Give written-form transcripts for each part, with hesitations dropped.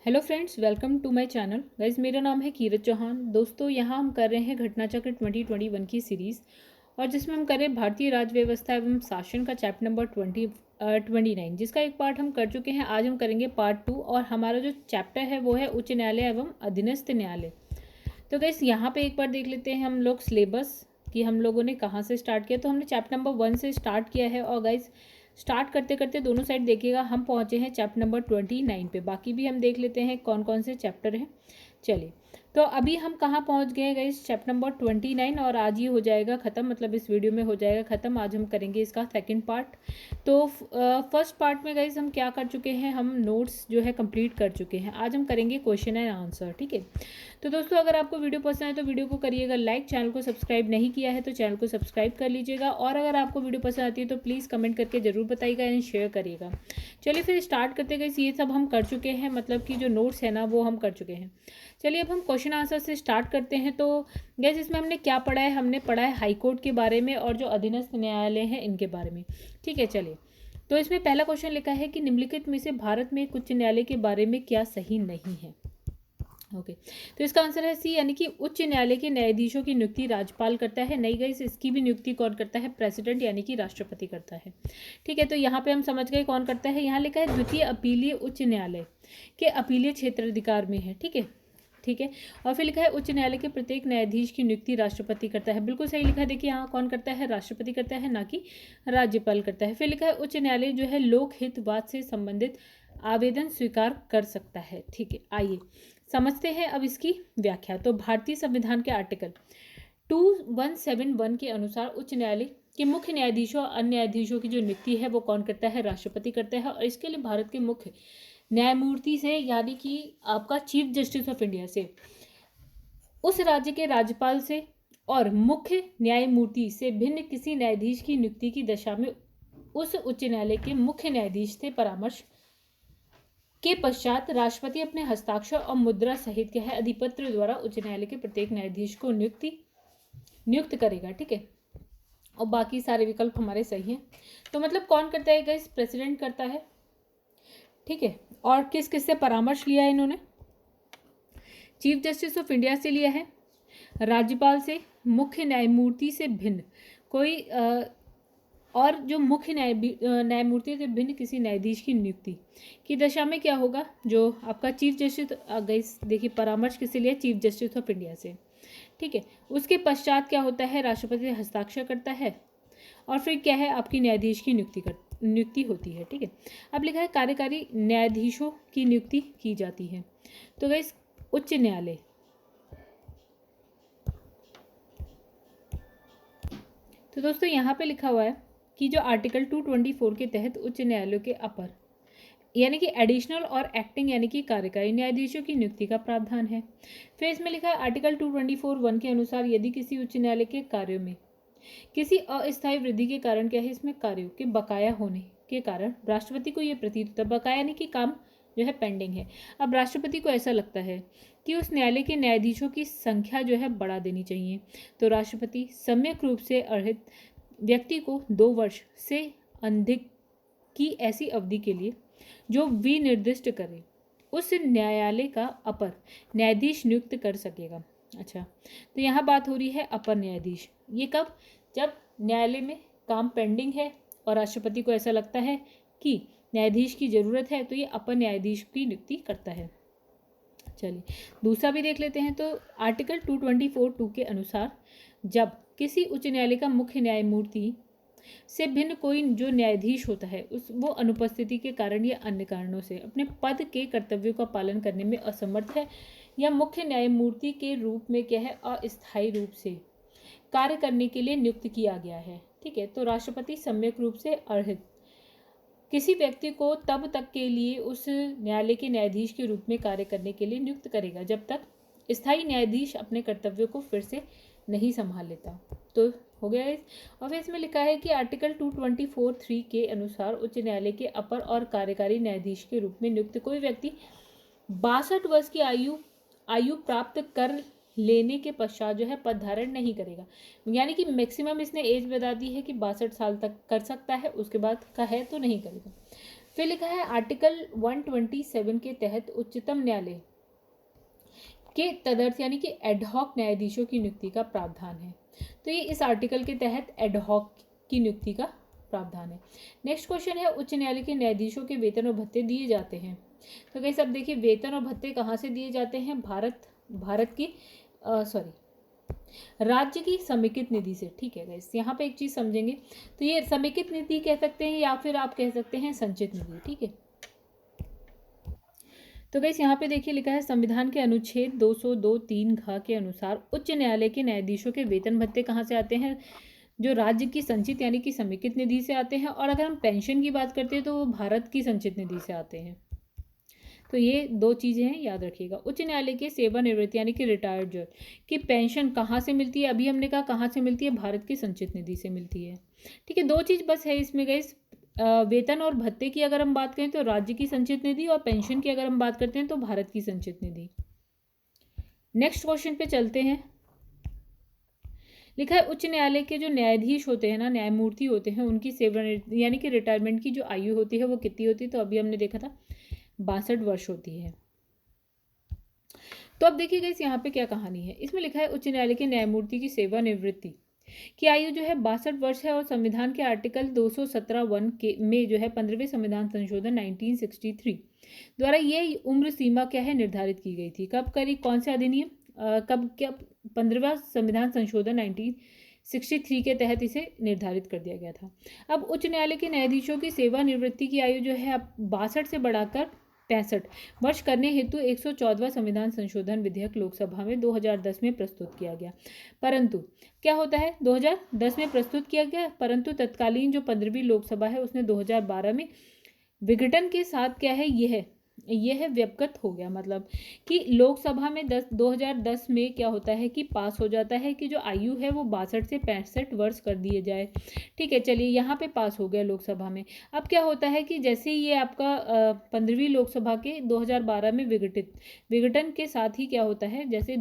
Hello friends, welcome to my channel. Guys, मेरा नाम है कीरत चौहान। दोस्तों, यहाँ हम कर रहे हैं घटना चक्र 2021 की सीरीज़, और जिसमें हम कर रहे हैं भारतीय राज्य व्यवस्था एवं शासन का चैप्टर नंबर 29, जिसका एक पार्ट हम कर चुके हैं। आज हम करेंगे पार्ट 2, और हमारा जो चैप्टर है वो है उच्च न्यायालय एवं अधीनस्थ न्यायालय। तो गाइज, यहाँ पे एक बार देख लेते हैं हम लोग सिलेबस कि हम लोगों ने कहाँ से स्टार्ट किया। तो हमने चैप्टर नंबर 1 से स्टार्ट किया है, और गाइज स्टार्ट करते करते दोनों साइड देखिएगा हम पहुँचे हैं चैप्टर नंबर 29 पे। बाकी भी हम देख लेते हैं कौन कौन से चैप्टर हैं। चलिए, तो अभी हम कहाँ पहुँच गए गाइस, चैप्टर नंबर 29, और आज ये हो जाएगा ख़त्म, मतलब इस वीडियो में हो जाएगा ख़त्म। आज हम करेंगे इसका सेकंड पार्ट। तो फर्स्ट पार्ट में गाइस हम क्या कर चुके हैं, हम नोट्स जो है कंप्लीट कर चुके हैं। आज हम करेंगे क्वेश्चन एंड आंसर, ठीक है। तो दोस्तों, अगर आपको वीडियो पसंद है तो वीडियो को करिएगा लाइक, चैनल को सब्सक्राइब नहीं किया है तो चैनल को सब्सक्राइब कर लीजिएगा, और अगर आपको वीडियो पसंद आती है तो प्लीज़ कमेंट करके ज़रूर बताइएगा एंड शेयर करिएगा। चलिए फिर स्टार्ट करते गए। ये सब हम कर चुके हैं, मतलब कि जो नोट्स है ना वो हम कर चुके हैं। चलिए अब हम क्वेश्चन आंसर से स्टार्ट करते हैं। तो गैस, इसमें हमने क्या पढ़ा है, हमने पढ़ा है हाई कोर्ट के बारे में और जो अधीनस्थ न्यायालय हैं इनके बारे में, ठीक है। चलिए, तो इसमें पहला क्वेश्चन लिखा है कि निम्नलिखित में से भारत में एक उच्च न्यायालय के बारे में क्या सही नहीं है। ओके, तो इसका आंसर है सी, यानी कि उच्च न्यायालय के न्यायाधीशों की नियुक्ति राज्यपाल करता है। नहीं गई, इसकी भी नियुक्ति कौन करता है, प्रेसिडेंट यानी कि राष्ट्रपति करता है, ठीक है। तो यहाँ पे हम समझ गए कौन करता है। यहाँ लिखा है द्वितीय अपीलीय उच्च न्यायालय के अपीलीय क्षेत्राधिकार में है, ठीक है, ठीक है। और फिर लिखा है उच्च न्यायालय के प्रत्येक न्यायाधीश की नियुक्ति राष्ट्रपति करता है। बिल्कुल सही लिखा है। देखिए यहाँ कौन करता है, राष्ट्रपति करता है, ना कि राज्यपाल करता है। फिर लिखा है उच्च न्यायालय जो है लोकहितवाद से संबंधित आवेदन स्वीकार कर सकता है, ठीक है। आइए समझते हैं अब इसकी व्याख्या। तो भारतीय संविधान के आर्टिकल 2171 के अनुसार उच्च न्यायालय के मुख्य न्यायाधीशों और अन्य न्यायाधीशों की जो नियुक्ति है वो कौन करता है, राष्ट्रपति करता है। और इसके लिए भारत के मुख्य न्यायमूर्ति से, यानी कि आपका चीफ जस्टिस ऑफ इंडिया से, उस राज्य के राज्यपाल से और मुख्य न्यायमूर्ति से भिन्न किसी न्यायाधीश की नियुक्ति की दशा में उस उच्च न्यायालय के मुख्य न्यायाधीश से परामर्श के पश्चात राष्ट्रपति अपने हस्ताक्षर और मुद्रा सहित क्या है अधिपत्र द्वारा उच्च न्यायालय के प्रत्येक न्यायाधीश को नियुक्त करेगा, ठीक है। और बाकी सारे विकल्प हमारे सही हैं। तो मतलब कौन करता है गाइस, प्रेसिडेंट करता है, ठीक है। और किस किस से परामर्श लिया है इन्होंने, चीफ जस्टिस ऑफ इंडिया से लिया है, राज्यपाल से, मुख्य न्यायमूर्ति से भिन्न कोई और जो मुख्य न्यायमूर्ति से भिन्न किसी न्यायाधीश की नियुक्ति की दशा में क्या होगा, जो आपका चीफ जस्टिस, गाइस देखिए परामर्श किससे लिया, चीफ जस्टिस ऑफ इंडिया से, ठीक है। उसके पश्चात क्या होता है, राष्ट्रपति हस्ताक्षर करता है, और फिर क्या है आपकी न्यायाधीश की नियुक्ति होती है, ठीक है। अब लिखा है कार्यकारी न्यायाधीशों की नियुक्ति की जाती है। तो गाइस उच्च न्यायालय, तो दोस्तों यहाँ पे लिखा हुआ है कि जो आर्टिकल 224 के तहत उच्च न्यायालयों के अपर यानी कि एडिशनल और एक्टिंग यानी कि कार्यकारी न्यायाधीशों की नियुक्ति का प्रावधान है। फिर इसमें लिखा है आर्टिकल 224(1) के अनुसार यदि किसी उच्च न्यायालय के कार्यों में किसी अस्थायी वृद्धि के कारण, क्या है इसमें, कार्यों के बकाया होने के कारण राष्ट्रपति को यह प्रतीत होता है, बकाया यानी कि काम जो है पेंडिंग है, अब राष्ट्रपति को ऐसा लगता है कि उस न्यायालय के न्यायाधीशों की संख्या जो है बढ़ा देनी चाहिए, तो राष्ट्रपति सम्यक रूप से अर्हित व्यक्ति को 2 वर्ष से अधिक की ऐसी अवधि के लिए जो विनिर्दिष्ट करे उस न्यायालय का अपर न्यायाधीश नियुक्त कर सकेगा। अच्छा, तो यहाँ बात हो रही है अपर न्यायाधीश। ये कब, जब न्यायालय में काम पेंडिंग है और राष्ट्रपति को ऐसा लगता है कि न्यायाधीश की ज़रूरत है, तो ये अपर न्यायाधीश की नियुक्ति करता है। चलिए दूसरा भी देख लेते हैं। तो आर्टिकल 224(2) के अनुसार जब किसी उच्च न्यायालय का मुख्य न्यायमूर्ति से भिन्न कोई जो न्यायाधीश होता है वो अनुपस्थिति के कारण या अन्य कारणों से अपने पद के कर्तव्यों का पालन करने में असमर्थ है या मुख्य न्यायमूर्ति के रूप में क्या है अस्थायी रूप से कार्य करने के लिए नियुक्त किया गया है, ठीक है, तो राष्ट्रपति सम्यक रूप से अर्हित किसी व्यक्ति को तब तक के लिए उस न्यायालय के न्यायाधीश के रूप में कार्य करने के लिए नियुक्त करेगा जब तक स्थायी न्यायाधीश अपने कर्तव्यों को फिर से नहीं संभाल लेता। तो हो गया है। और फिर इसमें लिखा है कि आर्टिकल 224(3) के अनुसार उच्च न्यायालय के अपर और कार्यकारी न्यायाधीश के रूप में नियुक्त कोई व्यक्ति 62 वर्ष की आयु प्राप्त कर लेने के पश्चात जो है पद धारण नहीं करेगा, यानी कि मैक्सिमम इसने एज बता दी है कि 62 साल तक कर सकता है, उसके बाद का है तो नहीं करेगा। फिर लिखा है आर्टिकल 127 के तहत उच्चतम न्यायालय के तदर्थ यानी कि एडहॉक न्यायाधीशों की नियुक्ति का प्रावधान है। तो ये इस आर्टिकल के तहत एडहॉक की नियुक्ति का प्रावधान है। नेक्स्ट क्वेश्चन है उच्च न्यायालय के न्यायाधीशों के वेतन और भत्ते दिए जाते हैं। तो गाइस अब देखिए वेतन और भत्ते कहाँ से दिए जाते हैं, भारत की राज्य की समेकित निधि से। ठीक है गाइस, यहाँ पे एक चीज समझेंगे, तो ये समेकित निधि कह सकते हैं या फिर आप कह सकते हैं संचित निधि। ठीक है, तो गाइस यहाँ पे देखिए लिखा है संविधान के अनुच्छेद 202(3) के अनुसार उच्च न्यायालय के न्यायाधीशों के वेतन भत्ते कहाँ से आते हैं, जो राज्य की संचित यानी कि समेकित निधि से आते हैं। और अगर हम पेंशन की बात करते हैं तो वो भारत की संचित निधि से आते हैं। तो ये दो चीज़ें हैं, याद रखिएगा। उच्च न्यायालय के सेवानिवृत्त यानी कि रिटायर्ड जज की पेंशन कहाँ से मिलती है, अभी हमने कहा कहाँ से मिलती है, भारत की संचित निधि से मिलती है। ठीक है, दो चीज़ बस है इसमें गाइस, वेतन और भत्ते की अगर हम बात करें तो राज्य की संचित निधि, और पेंशन की अगर हम बात करते हैं तो भारत की संचित निधि। नेक्स्ट क्वेश्चन पे चलते हैं। लिखा है उच्च न्यायालय के जो न्यायाधीश होते हैं ना, न्यायमूर्ति होते हैं, उनकी सेवानिवृत्त यानी कि रिटायरमेंट की जो आयु होती है वो कितनी होती है, तो अभी हमने देखा था 62 वर्ष होती है। तो अब देखिए गाइस यहाँ पे क्या कहानी है। इसमें लिखा है उच्च न्यायालय के न्यायमूर्ति की सेवानिवृत्ति की आयु जो है 62 वर्ष है, और संविधान के आर्टिकल 217(1) के में जो है 15वें संविधान संशोधन 1963 द्वारा ये उम्र सीमा क्या है निर्धारित की गई थी। कब करी, कौन से अधिनियम, कब क्या, 15वां संविधान संशोधन 1963 के तहत इसे निर्धारित कर दिया गया था। अब उच्च न्यायालय के न्यायाधीशों की सेवानिवृत्ति की आयु जो है अब 62 से बढ़ाकर 65 वर्ष करने हेतु 114वां संविधान संशोधन विधेयक लोकसभा में 2010 में प्रस्तुत किया गया। परंतु क्या होता है, 2010 में प्रस्तुत किया गया, परंतु तत्कालीन जो 15वीं लोकसभा है उसने 2012 में विघटन के साथ क्या है, यह व्यपगत हो गया। मतलब कि लोकसभा में 2010 में क्या होता है कि पास हो जाता है कि जो आयु है वो 62 से 65 वर्ष कर दिए जाए। ठीक है, चलिए यहाँ पे पास हो गया लोकसभा में। अब क्या होता है कि जैसे ही ये आपका 15वीं लोकसभा के 2012 में विघटन के साथ ही क्या होता है, जैसे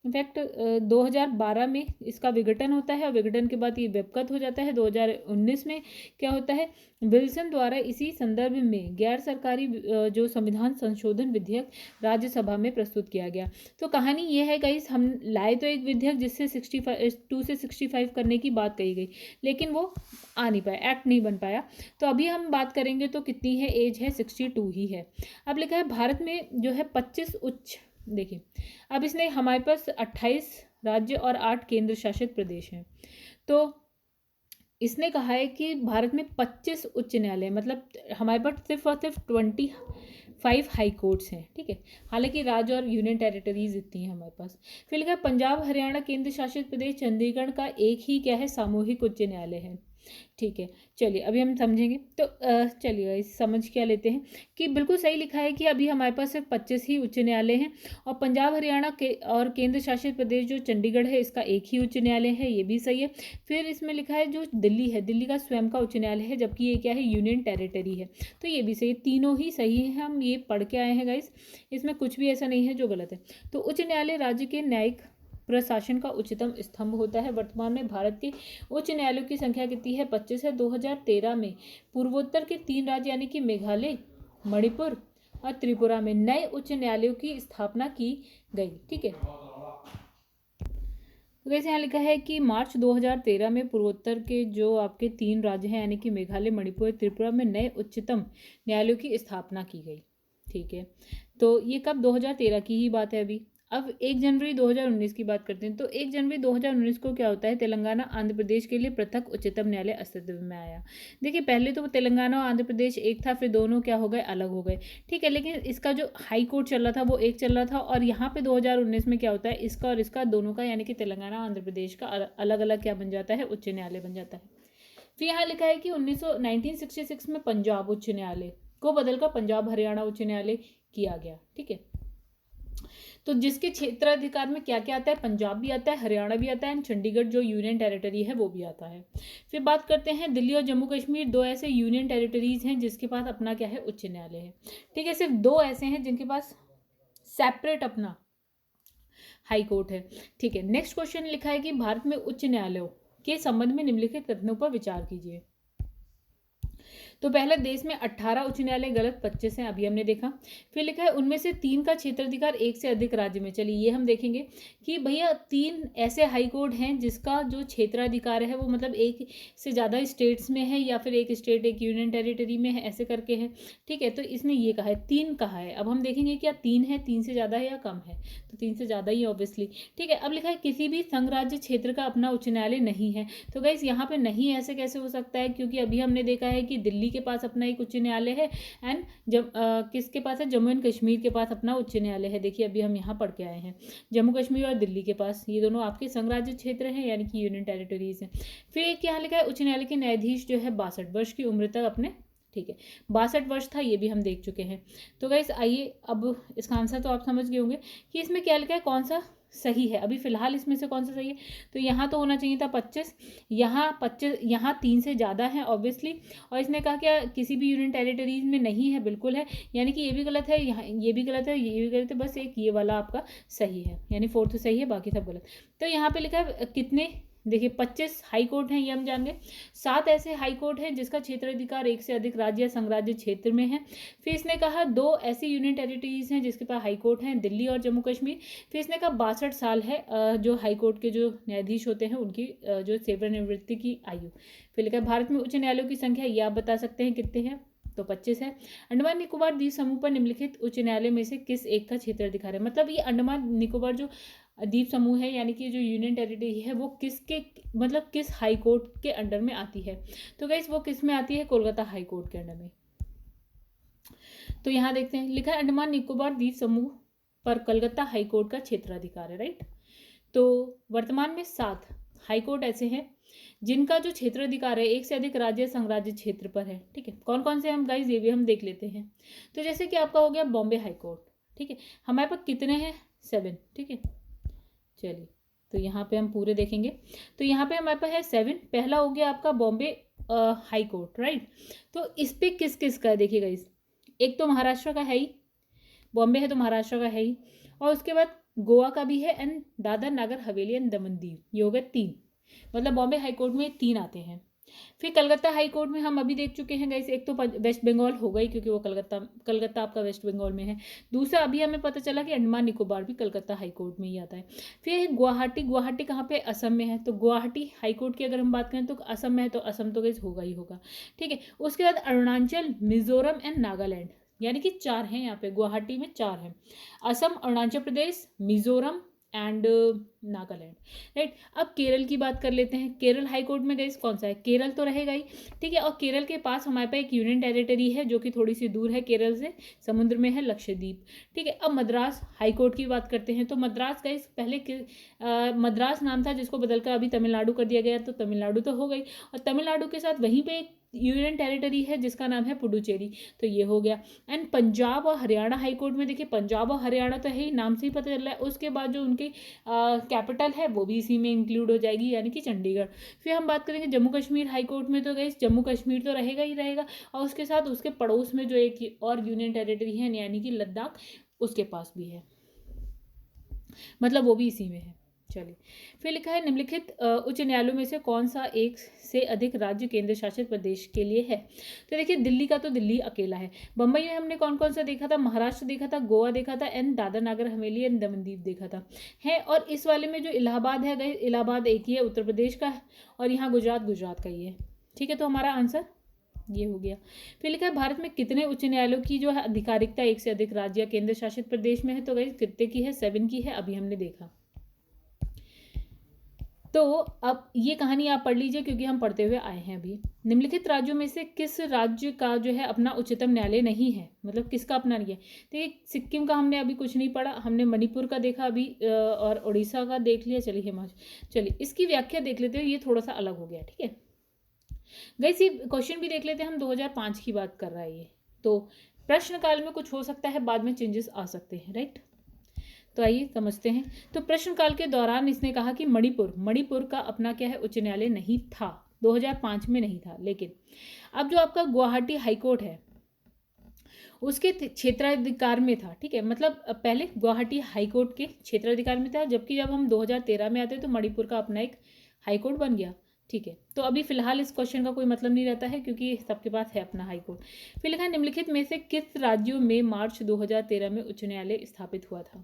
2012 में इसका विघटन होता है, और विघटन के बाद ये व्यपगत हो जाता है। 2019 में क्या होता है, विल्सन द्वारा इसी संदर्भ में गैर सरकारी जो संविधान संशोधन विधेयक राज्यसभा में प्रस्तुत किया गया। तो कहानी ये है गाइस, हम लाए तो एक विधेयक जिससे 2 से 65 करने की बात कही गई, लेकिन वो आ नहीं पाया, एक्ट नहीं बन पाया। तो अभी हम बात करेंगे तो कितनी है एज है, 62 ही है। अब लिखा है भारत में जो है 25 उच्च, देखिए अब इसने हमारे पास 28 राज्य और 8 केंद्र शासित प्रदेश हैं। तो इसने कहा है कि भारत में 25 उच्च न्यायालय, मतलब हमारे पास सिर्फ और सिर्फ 25 हाई कोर्ट्स हैं। ठीक है, हालांकि राज्य और यूनियन टेरिटरीज इतनी हैं हमारे पास। फिर लिखा है पंजाब हरियाणा केंद्र शासित प्रदेश चंडीगढ़ का एक ही क्या है, सामूहिक उच्च न्यायालय है। ठीक है, चलिए अभी हम समझेंगे। तो चलिए इस समझ क्या लेते हैं कि बिल्कुल सही लिखा है कि अभी हमारे पास सिर्फ 25 ही उच्च न्यायालय हैं, और पंजाब हरियाणा के और केंद्र शासित प्रदेश जो चंडीगढ़ है इसका एक ही उच्च न्यायालय है, ये भी सही है। फिर इसमें लिखा है जो दिल्ली है, दिल्ली का स्वयं का उच्च न्यायालय है, जबकि ये क्या है, यूनियन टेरिटरी है। तो ये भी सही, तीनों ही सही है, हम ये पढ़ के आए हैं गाइस, इसमें कुछ भी ऐसा नहीं है जो गलत है। तो उच्च न्यायालय राज्य के न्यायिक प्रशासन का उच्चतम स्तंभ होता है। वर्तमान में भारत के उच्च न्यायालयों की संख्या कितनी है, 25 है। 2013 में पूर्वोत्तर के 3 राज्य यानी कि मेघालय, मणिपुर और त्रिपुरा में नए उच्च न्यायालयों की स्थापना की गई। ठीक है, वैसे यहाँ लिखा है कि मार्च 2013 में पूर्वोत्तर के जो आपके 3 राज्य हैं यानी कि मेघालय, मणिपुर और त्रिपुरा में नए उच्चतम न्यायालयों की स्थापना की गई। ठीक है, तो ये कब, 2013 की ही बात है अभी। अब 1 जनवरी 2019 की बात करते हैं। तो 1 जनवरी 2019 को क्या होता है, तेलंगाना आंध्र प्रदेश के लिए पृथक उच्चतम न्यायालय अस्तित्व में आया। देखिए पहले तो तेलंगाना और आंध्र प्रदेश एक था, फिर दोनों क्या हो गए, अलग हो गए। ठीक है, लेकिन इसका जो हाई कोर्ट चल रहा था वो एक चल रहा था, और यहाँ पे 2019 में क्या होता है, इसका और इसका दोनों का यानी कि तेलंगाना आंध्र प्रदेश का अलग अलग क्या बन जाता है, उच्च न्यायालय बन जाता है। फिर यहाँ लिखा है कि 1966 में पंजाब उच्च न्यायालय को बदलकर पंजाब हरियाणा उच्च न्यायालय किया गया। ठीक है, तो जिसके क्षेत्राधिकार में क्या क्या आता है, पंजाब भी आता है, हरियाणा भी आता है, एंड चंडीगढ़ जो यूनियन टेरिटरी है वो भी आता है। फिर बात करते हैं दिल्ली और जम्मू कश्मीर, 2 ऐसे यूनियन टेरिटरीज हैं जिसके पास अपना क्या है, उच्च न्यायालय है। ठीक है, सिर्फ 2 ऐसे हैं जिनके पास सेपरेट अपना हाई कोर्ट है। ठीक है, नेक्स्ट क्वेश्चन लिखा है कि भारत में उच्च न्यायालयों के संबंध में निम्नलिखित कथनों पर विचार कीजिए। तो पहला, देश में 18 उच्च न्यायालय, गलत, 25 हैं, अभी हमने देखा। फिर लिखा है उनमें से 3 का क्षेत्राधिकार एक से अधिक राज्य में। चलिए ये हम देखेंगे कि भैया 3 ऐसे हाई कोर्ट हैं जिसका जो क्षेत्राधिकार है वो मतलब एक से ज़्यादा स्टेट्स में है या फिर एक स्टेट एक यूनियन टेरिटरी में है, ऐसे करके है। ठीक है, तो इसने ये कहा है 3 कहा है। अब हम देखेंगे क्या 3 है, 3 से ज़्यादा है या कम है, तो 3 से ज़्यादा ही ऑब्वियसली। ठीक है, अब लिखा है किसी भी संघ राज्य क्षेत्र का अपना उच्च न्यायालय नहीं है। तो गाइस यहाँ पे नहीं ऐसे कैसे हो सकता है, क्योंकि अभी हमने देखा है कि दिल्ली के पास अपना एक उच्च न्यायालय है एंड जब किसके पास है, जम्मू एंड कश्मीर के पास अपना उच्च न्यायालय है। देखिए अभी हम यहाँ पढ़ के आए हैं, जम्मू कश्मीर और दिल्ली के पास, ये दोनों आपके संघ राज्य क्षेत्र हैं यानी कि यूनियन टेरिटरीज हैं। फिर एक यहाँ लिखा है उच्च न्यायालय के न्यायाधीश जो है 62 वर्ष की उम्र तक अपने, ठीक है 62 वर्ष था, ये भी हम देख चुके हैं। तो गाइस आइए अब इसका आंसर तो आप समझ गए होंगे कि इसमें क्या लिखा है, कौन सा सही है। अभी फिलहाल इसमें से कौन सा सही है, तो यहाँ तो होना चाहिए था 25, यहाँ 25, यहाँ 3 से ज़्यादा है ऑब्वियसली। और इसने कहा क्या किसी भी यूनियन टेरिटरीज में नहीं है, बिल्कुल है, यानी कि ये भी गलत है, यहाँ ये भी गलत है, ये भी गलत है, बस एक ये वाला आपका सही है, यानी 4th सही है, बाकी सब गलत। तो यहाँ पे लिखा है कितने, देखिए 25 हाई कोर्ट हैं, ये हम जान गए। 7 ऐसे हाई कोर्ट हैं जिसका क्षेत्राधिकार एक से अधिक राज्य या संघराज्य क्षेत्र में है। फिर इसने कहा 2 ऐसी यूनियन टेरिटरीज हैं जिसके पास हाई कोर्ट हैं, दिल्ली और जम्मू कश्मीर। फिर इसने कहा 62 साल है जो हाई कोर्ट के जो न्यायाधीश होते हैं उनकी जो सेवानिवृत्ति की आयु। फिर लिखा भारत में उच्च न्यायालयों की संख्या ये आप बता सकते हैं कितने हैं, तो 25 है। अंडमान निकोबार द्वीप समूह पर निम्नलिखित उच्च न्यायालय में से किस एक का क्षेत्राधिकार है, मतलब ये अंडमान निकोबार जो द्वीप समूह है यानी कि जो यूनियन टेरिटरी है वो किसके मतलब किस हाई कोर्ट के अंडर में आती है, तो गाइस वो किस में आती है, कोलकाता हाई कोर्ट के अंडर में। तो यहाँ देखते हैं लिखा है अंडमान निकोबार द्वीप समूह पर कलकत्ता हाई कोर्ट का क्षेत्राधिकार है, राइट। तो वर्तमान में 7 हाई कोर्ट ऐसे हैं जिनका जो क्षेत्राधिकार है एक से अधिक राज्य संघराज्य क्षेत्र पर है। ठीक है, कौन कौन से हम गाइस ये भी हम देख लेते हैं। तो जैसे कि आपका हो गया बॉम्बे हाई कोर्ट, ठीक है, हमारे पास कितने हैं, 7, ठीक है। चलिए तो यहाँ पे हम पूरे देखेंगे, तो यहाँ पे हमारे पास है 7। पहला हो गया आपका बॉम्बे हाई कोर्ट, राइट। तो इस पे किस किस का है देखिएगा, इस एक तो महाराष्ट्र का है ही, बॉम्बे है तो महाराष्ट्र का है ही, और उसके बाद गोवा का भी है एंड दादर नागर हवेली एंड दमन दीव, ये हो गए 3, मतलब बॉम्बे हाई कोर्ट में 3 आते हैं। फिर कलकत्ता हाई कोर्ट में हम अभी देख चुके हैं गाइस, एक तो वेस्ट बंगाल हो गई क्योंकि वो कलकत्ता आपका वेस्ट बंगाल में है। दूसरा अभी हमें पता चला कि अंडमान निकोबार भी कलकत्ता हाई कोर्ट में ही आता है। फिर गुवाहाटी कहाँ पे, असम में है, तो गुवाहाटी हाई कोर्ट की अगर हम बात करें तो असम में है, तो असम तो गाइस होगा ही होगा, ठीक है। उसके बाद अरुणाचल, मिजोरम एंड नागालैंड, यानी कि 4 हैं यहाँ पे, गुवाहाटी में 4 हैं, असम, अरुणाचल प्रदेश, मिजोरम एंड नागालैंड, राइट। अब केरल की बात कर लेते हैं, केरल हाई कोर्ट में गाइस कौन सा है, केरल तो रहेगा ही, ठीक है। और केरल के पास हमारे पास एक यूनियन टेरिटरी है जो कि थोड़ी सी दूर है केरल से, समुद्र में है, लक्षद्वीप, ठीक है। अब मद्रास हाई कोर्ट की बात करते हैं, तो मद्रास गाइस पहले मद्रास नाम था जिसको बदलकर अभी तमिलनाडु कर दिया गया, तो तमिलनाडु तो हो गई, और तमिलनाडु के साथ वहीं पे एक यूनियन टेरिटरी है जिसका नाम है पुडुचेरी, तो ये हो गया। एंड पंजाब और हरियाणा हाई कोर्ट में देखिए, पंजाब और हरियाणा तो है ही, नाम से ही पता चल रहा है, उसके बाद जो उनकी कैपिटल है वो भी इसी में इंक्लूड हो जाएगी, यानी कि चंडीगढ़। फिर हम बात करेंगे जम्मू कश्मीर हाई कोर्ट में, तो गई जम्मू कश्मीर तो रहेगा ही रहेगा, और उसके साथ उसके पड़ोस में जो एक और यूनियन टेरिटरी है यानी कि लद्दाख, उसके पास भी है, मतलब वो भी इसी में है। चलिए फिर लिखा है निम्नलिखित उच्च न्यायालयों में से कौन सा एक से अधिक राज्य केंद्र शासित प्रदेश के लिए है, तो देखिए दिल्ली का तो दिल्ली अकेला है। बम्बई में हमने कौन कौन सा देखा था, महाराष्ट्र देखा था, गोवा देखा था एंड दादर नागर हवेली एंड दमन दीव देखा था, है। और इस वाले में जो इलाहाबाद है गए, इलाहाबाद एक ही है, उत्तर प्रदेश का है, और यहाँ गुजरात का ही है, ठीक है। तो हमारा आंसर ये हो गया। फिर लिखा है भारत में कितने उच्च न्यायालयों की जो है अधिकारिकता एक से अधिक राज्य या केंद्र शासित प्रदेश में है, तो गई कितने की है, 7 की है, अभी हमने देखा। तो अब ये कहानी आप पढ़ लीजिए क्योंकि हम पढ़ते हुए आए हैं अभी। निम्नलिखित राज्यों में से किस राज्य का जो है अपना उच्चतम न्यायालय नहीं है, मतलब किसका अपना नहीं है। देखिए सिक्किम का हमने अभी कुछ नहीं पढ़ा, हमने मणिपुर का देखा अभी, और उड़ीसा का देख लिया। चलिए हिमाचल, चलिए इसकी व्याख्या देख लेते हैं, ये थोड़ा सा अलग हो गया, ठीक है। गाइस ये क्वेश्चन भी देख लेते हैं, हम 2005 की बात कर रहा है ये, तो प्रश्न काल में कुछ हो सकता है, बाद में चेंजेस आ सकते हैं, राइट। तो आइए समझते हैं। तो प्रश्नकाल के दौरान इसने कहा कि मणिपुर का अपना क्या है, उच्च न्यायालय नहीं था, 2005 में नहीं था। लेकिन अब जो आपका गुवाहाटी हाईकोर्ट है उसके क्षेत्राधिकार में था, ठीक है। मतलब पहले गुवाहाटी हाईकोर्ट के क्षेत्राधिकार में था, जबकि जब हम 2013 में आते तो मणिपुर का अपना एक हाईकोर्ट बन गया, ठीक है, तो अभी फिलहाल इस क्वेश्चन का कोई मतलब नहीं रहता है क्योंकि सबके पास है अपना हाई कोर्ट। फिर लिखा है निम्नलिखित में से किस राज्यों में मार्च 2013 में उच्च न्यायालय स्थापित हुआ था।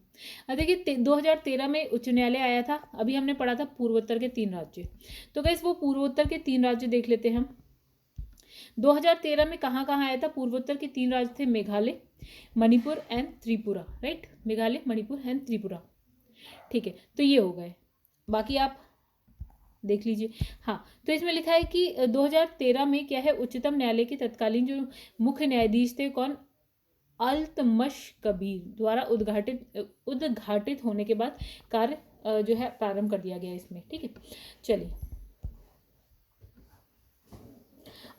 अब देखिए 2013 में उच्च न्यायालय आया था, अभी हमने पढ़ा था पूर्वोत्तर के 3 राज्य। तो गाइस वो पूर्वोत्तर के 3 राज्य देख लेते हैं हम। 2013 में कहाँ कहाँ आया था? पूर्वोत्तर के 3 राज्य थे Meghalaya, Manipur and Tripura, right, Meghalaya, Manipur and Tripura. ठीक है, तो ये हो गए, बाकी आप देख लीजिए। हाँ, तो इसमें लिखा है कि 2013 में क्या है, उच्चतम न्यायालय के तत्कालीन जो मुख्य न्यायाधीश थे कौन, अल्तमश कबीर द्वारा उद्घाटित होने के बाद कार्य जो है प्रारंभ कर दिया गया इसमें। ठीक है, चलिए,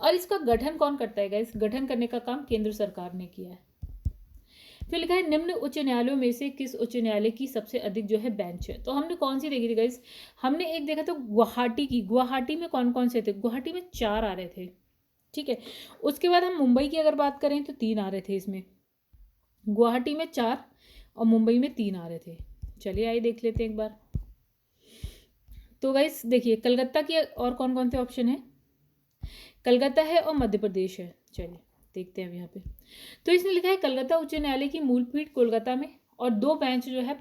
और इसका गठन कौन करता है गाइस? गठन करने का काम केंद्र सरकार ने किया है। फिर लिखा है निम्न उच्च न्यायालयों में से किस उच्च न्यायालय की सबसे अधिक जो है बेंच है। तो हमने कौन सी देखी थी गाइस? हमने एक देखा था गुवाहाटी की। गुवाहाटी में कौन कौन से थे? गुवाहाटी में 4 आ रहे थे। ठीक है, उसके बाद हम मुंबई की अगर बात करें तो 3 आ रहे थे इसमें। गुवाहाटी में 4 और मुंबई में 3 आ रहे थे। चलिए आइए देख लेते हैं एक बार। तो गाइस देखिए कलकत्ता की और कौन कौन से ऑप्शन है? कलकत्ता है और मध्य प्रदेश है। चलिए देखते हैं यहाँ पे। तो इसने लिखा है कलकत्ता उच्च न्यायालय की मूल पीठ कोलकाता में और 2 बेंच जो है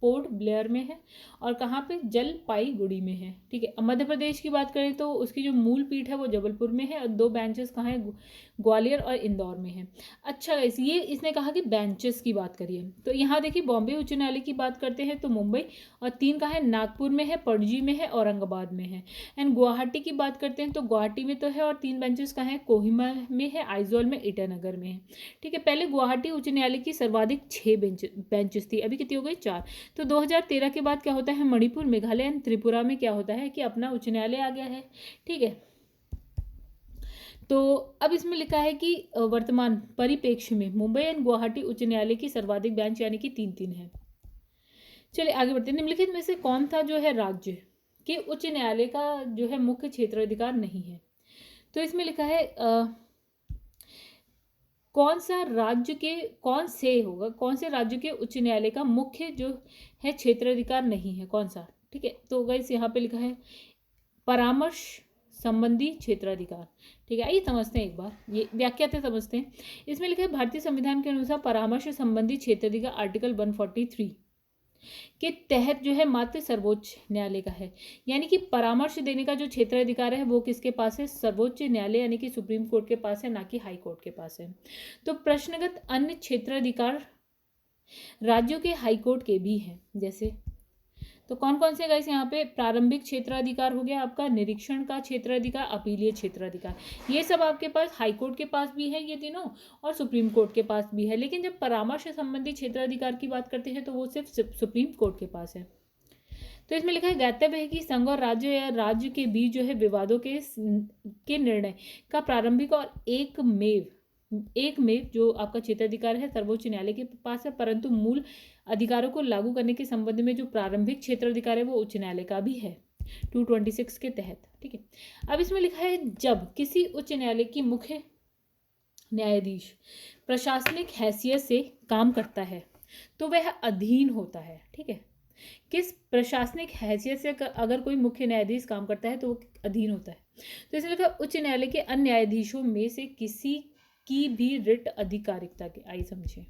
पोर्ट ब्लेयर में है और कहाँ पे, जलपाईगुड़ी में है। ठीक है, अब मध्य प्रदेश की बात करें तो उसकी जो मूल पीठ है वो जबलपुर में है और 2 बेंचेस कहाँ है, ग्वालियर और इंदौर में है। अच्छा गाइस, ये इसने कहा कि बेंचेस की बात करिए, तो यहाँ देखिए बॉम्बे उच्च न्यायालय की बात करते हैं तो मुंबई, और 3 कहाँ है, नागपुर में है, पणजी में है, औरंगाबाद में है। एंड गुवाहाटी की बात करते हैं तो गुवाहाटी में तो है और 3 बेंचेस कहाँ है, कोहिमा में है, आइजोल में, ईटानगर में है। ठीक है, पहले गुवाहाटी उच्च न्यायालय की सर्वाधिक 6 बेंचेस थी, अभी कितनी हो गई, 4। तो 2013 के बाद क्या होता है, मणिपुर, मेघालय एंड त्रिपुरा में क्या होता है कि अपना उच्च न्यायालय आ गया है। ठीक है, तो अब इसमें लिखा है कि वर्तमान परिप्रेक्ष्य में मुंबई एंड गुवाहाटी उच्च न्यायालय की सर्वाधिक बेंच यानी कि 3-3 है। चलिए आगे बढ़ते हैं। निम्नलिखित में से कौन था जो है राज्य के उच्च न्यायालय का जो है मुख्य क्षेत्राधिकार नहीं है। तो इसमें लिखा है कौन से राज्य के उच्च न्यायालय का मुख्य जो है क्षेत्राधिकार नहीं है, कौन सा। ठीक है, तो गाइस यहाँ पे लिखा है परामर्श संबंधी क्षेत्राधिकार। ठीक है, आइए समझते हैं एक बार, ये व्याख्या से समझते हैं। इसमें लिखा है भारतीय संविधान के अनुसार परामर्श संबंधी क्षेत्राधिकार आर्टिकल 143 के तहत जो है मात्र सर्वोच्च न्यायालय का है। यानी कि परामर्श देने का जो क्षेत्राधिकार है वो किसके पास है, सर्वोच्च न्यायालय यानी कि सुप्रीम कोर्ट के पास है, ना कि हाई कोर्ट के पास है। तो प्रश्नगत अन्य क्षेत्राधिकार राज्यों के हाई कोर्ट के भी हैं, जैसे तो कौन कौन से गाइस यहाँ पे, प्रारंभिक क्षेत्राधिकार हो गया आपका, निरीक्षण का क्षेत्राधिकार, अपीलीय क्षेत्राधिकार, ये सब आपके पास हाई कोर्ट के पास भी है ये तीनों और सुप्रीम कोर्ट के पास भी है। लेकिन जब परामर्श संबंधी क्षेत्राधिकार की बात करते हैं तो वो सिर्फ सुप्रीम कोर्ट के पास है। तो इसमें लिखा है ज्ञातव्य है कि संघ और राज्य या राज्य के बीच जो है विवादों के निर्णय का प्रारंभिक और एक में जो आपका क्षेत्राधिकार है सर्वोच्च न्यायालय के पास है, परंतु मूल अधिकारों को लागू करने के संबंध में जो प्रारंभिक क्षेत्राधिकार है वो उच्च न्यायालय का भी है 226 के तहत। ठीक है, अब इसमें लिखा है जब किसी उच्च न्यायालय की मुख्य न्यायाधीश प्रशासनिक हैसियत से काम करता है तो वह अधीन होता है। ठीक है, किस प्रशासनिक हैसियत से अगर कोई मुख्य न्यायाधीश काम करता है तो वो अधीन होता है। तो इसमें लिखा उच्च न्यायालय के अन्य न्यायाधीशों में से किसी की भी रिट अधिकारिकता के, आई समझे।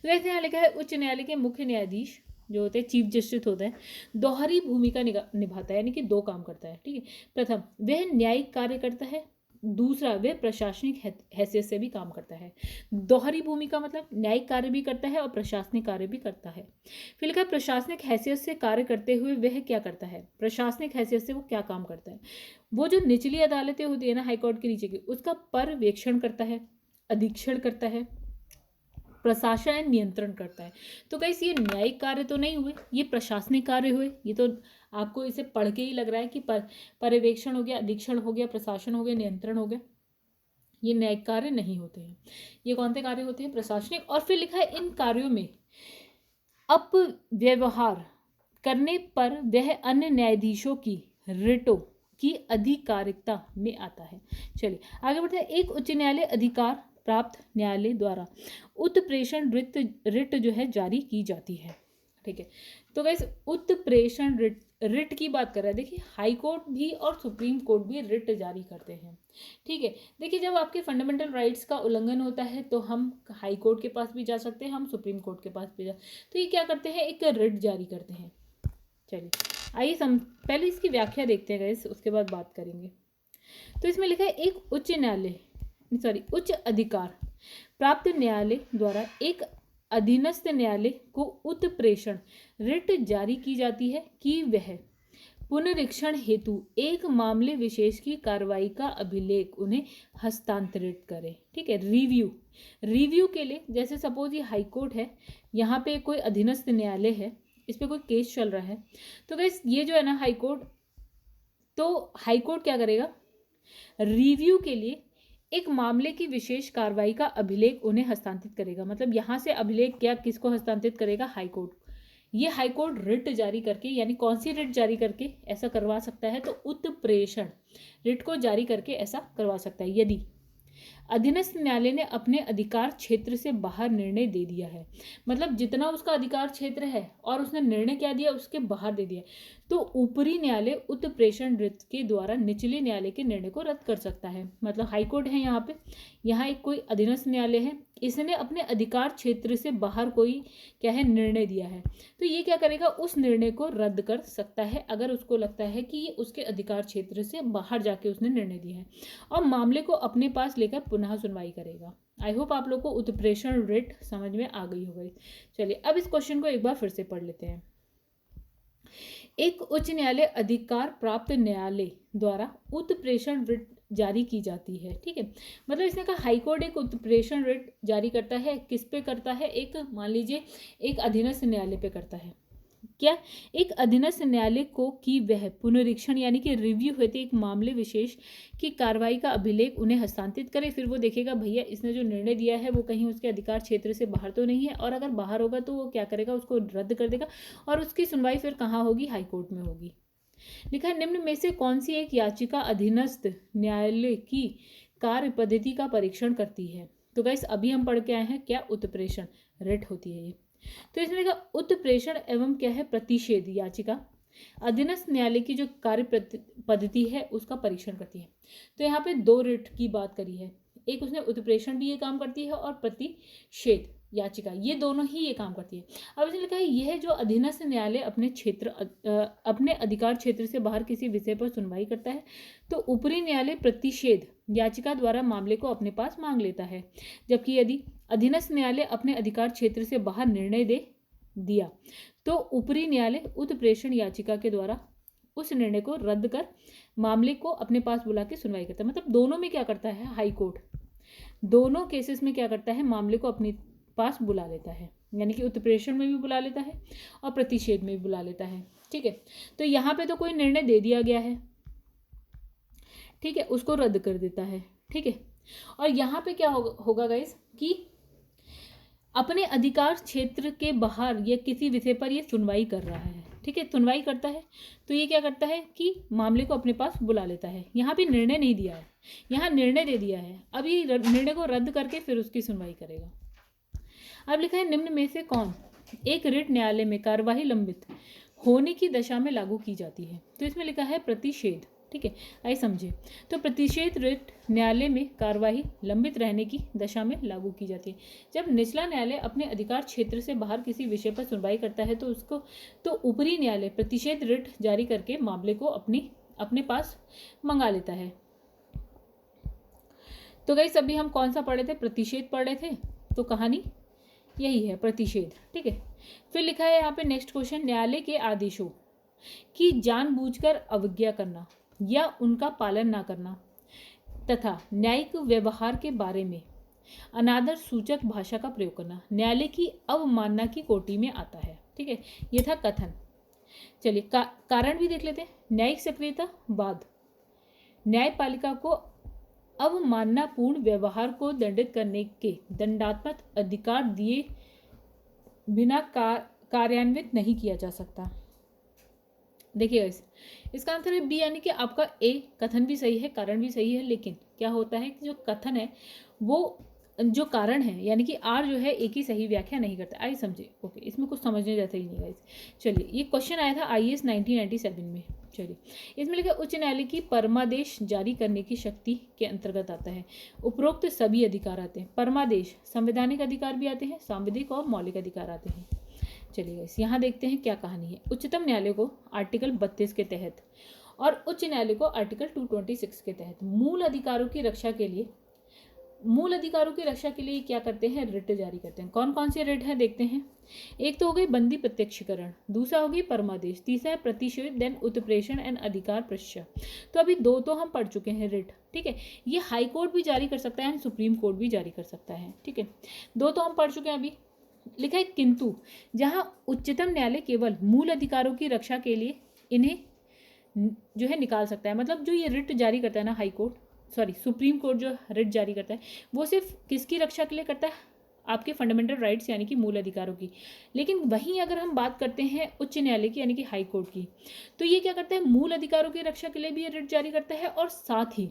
तो ऐसे यहाँ लिखा है उच्च न्यायालय के मुख्य न्यायाधीश जो होते हैं चीफ जस्टिस होते हैं, दोहरी भूमिका निभाता है, यानी कि 2 काम करता है। ठीक है, प्रथम वह न्यायिक कार्य करता है, दूसरा वह प्रशासनिक हैसियत से भी काम करता है। दोहरी भूमिका मतलब न्यायिक कार्य भी करता है और प्रशासनिक कार्य भी करता है। फिर लिखा प्रशासनिक हैसियत से कार्य करते हुए वह क्या करता है, प्रशासनिक हैसियत से वो क्या काम करता है, वो जो निचली अदालतें होती है ना हाईकोर्ट के नीचे की, उसका पर्यवेक्षण करता है, अधीक्षण करता है, प्रशासन एंड नियंत्रण करता है। तो गाइस ये न्यायिक कार्य तो नहीं हुए, ये प्रशासनिक कार्य हुए। ये तो आपको इसे पढ़ के ही लग रहा है कि पर्यवेक्षण हो गया, अधीक्षण हो गया, प्रशासन हो गया, नियंत्रण हो गया, ये न्यायिक कार्य नहीं होते हैं। ये कौन से कार्य होते हैं, प्रशासनिक। और फिर लिखा है इन कार्यों में अपव्यवहार करने पर वह अन्य न्यायाधीशों की रिटों की अधिकारिकता में आता है। चलिए आगे बढ़ते हैं। एक उच्च न्यायालय अधिकार प्राप्त न्यायालय द्वारा उत्प्रेषण रिट जो है जारी की जाती है। ठीक है। तो गाइस उत्प्रेषण रिट की बात कर रहा है। देखिए हाई कोर्ट भी और सुप्रीम कोर्ट भी रिट जारी करते हैं, ठीक है। देखिए जब आपके फंडामेंटल राइट्स का उल्लंघन होता है तो हम हाई कोर्ट के पास भी जा सकते हैं, हम सुप्रीम कोर्ट के पास भी जा, तो ये क्या करते हैं, एक रिट जारी करते हैं। चलिए आइए पहले इसकी व्याख्या देखते हैं गाइस, उसके बाद बात करेंगे। तो इसमें लिखा है एक उच्च अधिकार प्राप्त न्यायालय द्वारा एक अधीनस्थ न्यायालय को उत्प्रेषण रिट जारी की जाती है कि वह पुनरीक्षण हेतु एक मामले विशेष की कार्रवाई का अभिलेख उन्हें हस्तांतरित करे, ठीक है। रिव्यू के लिए, जैसे सपोज ये हाई कोर्ट है, यहाँ पे कोई अधीनस्थ न्यायालय है, इस पे कोई केस चल रहा है, तो गाइस ये जो है ना हाई कोर्ट, तो हाई कोर्ट क्या करेगा, रिव्यू के लिए एक मामले की विशेष कार्रवाई का अभिलेख उन्हें हस्तांतरित करेगा। मतलब यहाँ से अभिलेख क्या किसको हस्तांतरित करेगा, हाई कोर्ट। ये हाई कोर्ट रिट जारी करके, यानी कौन सी रिट जारी करके ऐसा करवा सकता है, तो उत्प्रेषण रिट को जारी करके ऐसा करवा सकता है यदि अधीनस्थ न्यायालय ने अपने अधिकार क्षेत्र से बाहर निर्णय दे दिया है। मतलब जितना उसका अधिकार क्षेत्र है और उसने निर्णय क्या दिया, उसके बाहर दे दिया, तो ऊपरी न्यायालय उत्प्रेषण रिट के द्वारा निचले न्यायालय के निर्णय को रद्द कर सकता है। मतलब हाई कोर्ट है यहाँ पे, यहाँ एक कोई अधीनस्थ न्यायालय है, इसने अपने अधिकार क्षेत्र से बाहर कोई क्या है निर्णय दिया है, तो ये क्या करेगा, उस निर्णय को रद्द कर सकता है अगर उसको लगता है कि ये उसके अधिकार क्षेत्र से बाहर जाके उसने निर्णय दिया है, और मामले को अपने पास लेकर पुनः सुनवाई करेगा। आई होप आप लोग को उत्प्रेषण रिट समझ में आ गई होगी। चलिए अब इस क्वेश्चन को एक बार फिर से पढ़ लेते हैं। एक उच्च न्यायालय अधिकार प्राप्त न्यायालय द्वारा उत्प्रेषण रिट जारी की जाती है, ठीक है। मतलब इसने कहा हाई कोर्ट एक उत्प्रेषण रिट जारी करता है, किस पे करता है, एक मान लीजिए एक अधीनस्थ न्यायालय पे करता है। क्या, एक अधीनस्थ न्यायालय को कि वह पुनरीक्षण यानी कि रिव्यू हेतु एक मामले विशेष की कार्रवाई का अभिलेख उन्हें हस्तांतरित करे। फिर वो देखेगा भैया इसने जो निर्णय दिया है वो कहीं उसके अधिकार क्षेत्र से बाहर तो नहीं है, और अगर बाहर होगा तो वो क्या करेगा, उसको रद्द कर देगा, और उसकी सुनवाई फिर कहाँ होगी, हाई कोर्ट में होगी। लिखा है निम्न में से कौन सी एक याचिका अधीनस्थ न्यायालय की कार्य पद्धति का परीक्षण करती है। तो गाइस अभी हम पढ़ के आए हैं क्या उत्प्रेषण रिट होती है ये। तो इसमें देखा उत्प्रेषण एवं क्या है, प्रतिषेध याचिका अधीनस्थ न्यायालय की जो कार्य पद्धति है उसका परीक्षण करती है। तो यहाँ पे दो रिट की बात करी है, एक उसने उत्प्रेषण भी ये काम करती है और प्रतिषेध याचिका, ये दोनों ही ये काम करती है। अब इसने लिखा है यह जो अधीनस्थ न्यायालय अपने अधिकार क्षेत्र से बाहर किसी विषय पर सुनवाई करता है, तो ऊपरी न्यायालय प्रतिषेध याचिका द्वारा मामले को अपने पास मांग लेता है। जबकि यदि अधीनस्थ न्यायालय अपने अधिकार क्षेत्र से बाहर निर्णय दे दिया तो ऊपरी न्यायालय उत्प्रेषण याचिका के द्वारा उस निर्णय को रद्द कर मामले को अपने पास बुला के सुनवाई करता है। मतलब दोनों में क्या करता है, हाई कोर्ट दोनों केसेस में क्या करता है, मामले को अपने पास बुला लेता है, यानी कि उत्प्रेषण में भी बुला लेता है और प्रतिषेध में भी बुला लेता है, ठीक है। तो यहाँ पे तो कोई निर्णय दे दिया गया है, ठीक है, उसको रद्द कर देता है, ठीक है। और यहाँ पे क्या होगा गाइस कि अपने अधिकार क्षेत्र के बाहर या किसी विषय पर ये सुनवाई कर रहा है, ठीक है, सुनवाई करता है, तो ये क्या करता है कि मामले को अपने पास बुला लेता है। यहाँ पे निर्णय नहीं दिया है, यहाँ निर्णय दे दिया है, अब ये निर्णय को रद्द करके फिर उसकी सुनवाई करेगा। अब लिखा है निम्न में से कौन एक रिट न्यायालय में कार्यवाही लंबित होने की दशा में लागू की जाती है। तो इसमें लिखा है प्रतिषेध, ठीक है, आइए समझे। तो प्रतिषेध रिट न्यायालय में कार्यवाही लंबित रहने की दशा में लागू की जाती है। जब निचला न्यायालय अपने अधिकार क्षेत्र से बाहर किसी विषय पर सुनवाई करता है तो ऊपरी न्यायालय प्रतिषेध रिट जारी करके मामले को अपने पास मंगा लेता है। तो गाइस अभी हम कौन सा पढ़े थे, प्रतिषेध पढ़े थे, तो कहानी यही है प्रतिषेध, ठीक है। फिर लिखा है यहाँ पे नेक्स्ट क्वेश्चन, न्यायालय के आदेशों की जानबूझकर अवज्ञा करना या उनका पालन ना करना तथा न्यायिक व्यवहार के बारे में अनादर सूचक भाषा का प्रयोग करना न्यायालय की अवमानना की कोटि में आता है, ठीक है। यह था कथन। चलिए कारण भी देख लेते हैं। न्यायिक सक्रियता बाद न्यायपालिका को अवमाननापूर्ण व्यवहार को दंडित करने के दंडात्मक अधिकार दिए बिना कार्यान्वित नहीं किया जा सकता। देखिएगा इसका आंसर है बी, यानी कि आपका ए कथन भी सही है, कारण भी सही है, लेकिन क्या होता है कि जो कथन है वो जो कारण है यानी कि आर जो है एक ही सही व्याख्या नहीं करता। आई समझे? ओके, इसमें कुछ समझने जैसा ही नहीं गाइस। चलिए, ये क्वेश्चन आया था आईएएस 1997 में। चलिए, इसमें लिखा उच्च न्यायालय की परमादेश जारी करने की शक्ति के अंतर्गत आता है उपरोक्त सभी अधिकार आते हैं। परमादेश संवैधानिक अधिकार भी आते हैं, सांविधिक और मौलिक अधिकार आते हैं। चलिए गाइस, यहाँ देखते हैं क्या कहानी है। उच्चतम न्यायालय को आर्टिकल 32 के तहत और उच्च न्यायालय को आर्टिकल 226 के तहत मूल अधिकारों की रक्षा के लिए क्या करते हैं? रिट जारी करते हैं। कौन कौन से रिट हैं देखते हैं। एक तो हो गई बंदी प्रत्यक्षीकरण, दूसरा हो गई परमादेश, तीसरा है प्रतिषेध, देन उत्प्रेषण एंड अधिकार प्रश्य। तो अभी दो तो हम पढ़ चुके हैं रिट, ठीक है। ये हाई कोर्ट भी जारी कर सकता है एंड सुप्रीम कोर्ट भी जारी कर सकता है, ठीक है। दो तो हम पढ़ चुके हैं। अभी लिखा है किंतु जहां उच्चतम न्यायालय केवल मूल अधिकारों की रक्षा के लिए इन्हें जो है निकाल सकता है। मतलब जो ये रिट जारी करता है ना सुप्रीम कोर्ट जो रिट जारी करता है वो सिर्फ किसकी रक्षा के लिए करता है? आपके फंडामेंटल राइट्स यानी कि मूल अधिकारों की। लेकिन वहीं अगर हम बात करते हैं उच्च न्यायालय की यानी कि हाई कोर्ट की, तो ये क्या करता है? मूल अधिकारों की रक्षा के लिए भी ये रिट जारी करता है और साथ ही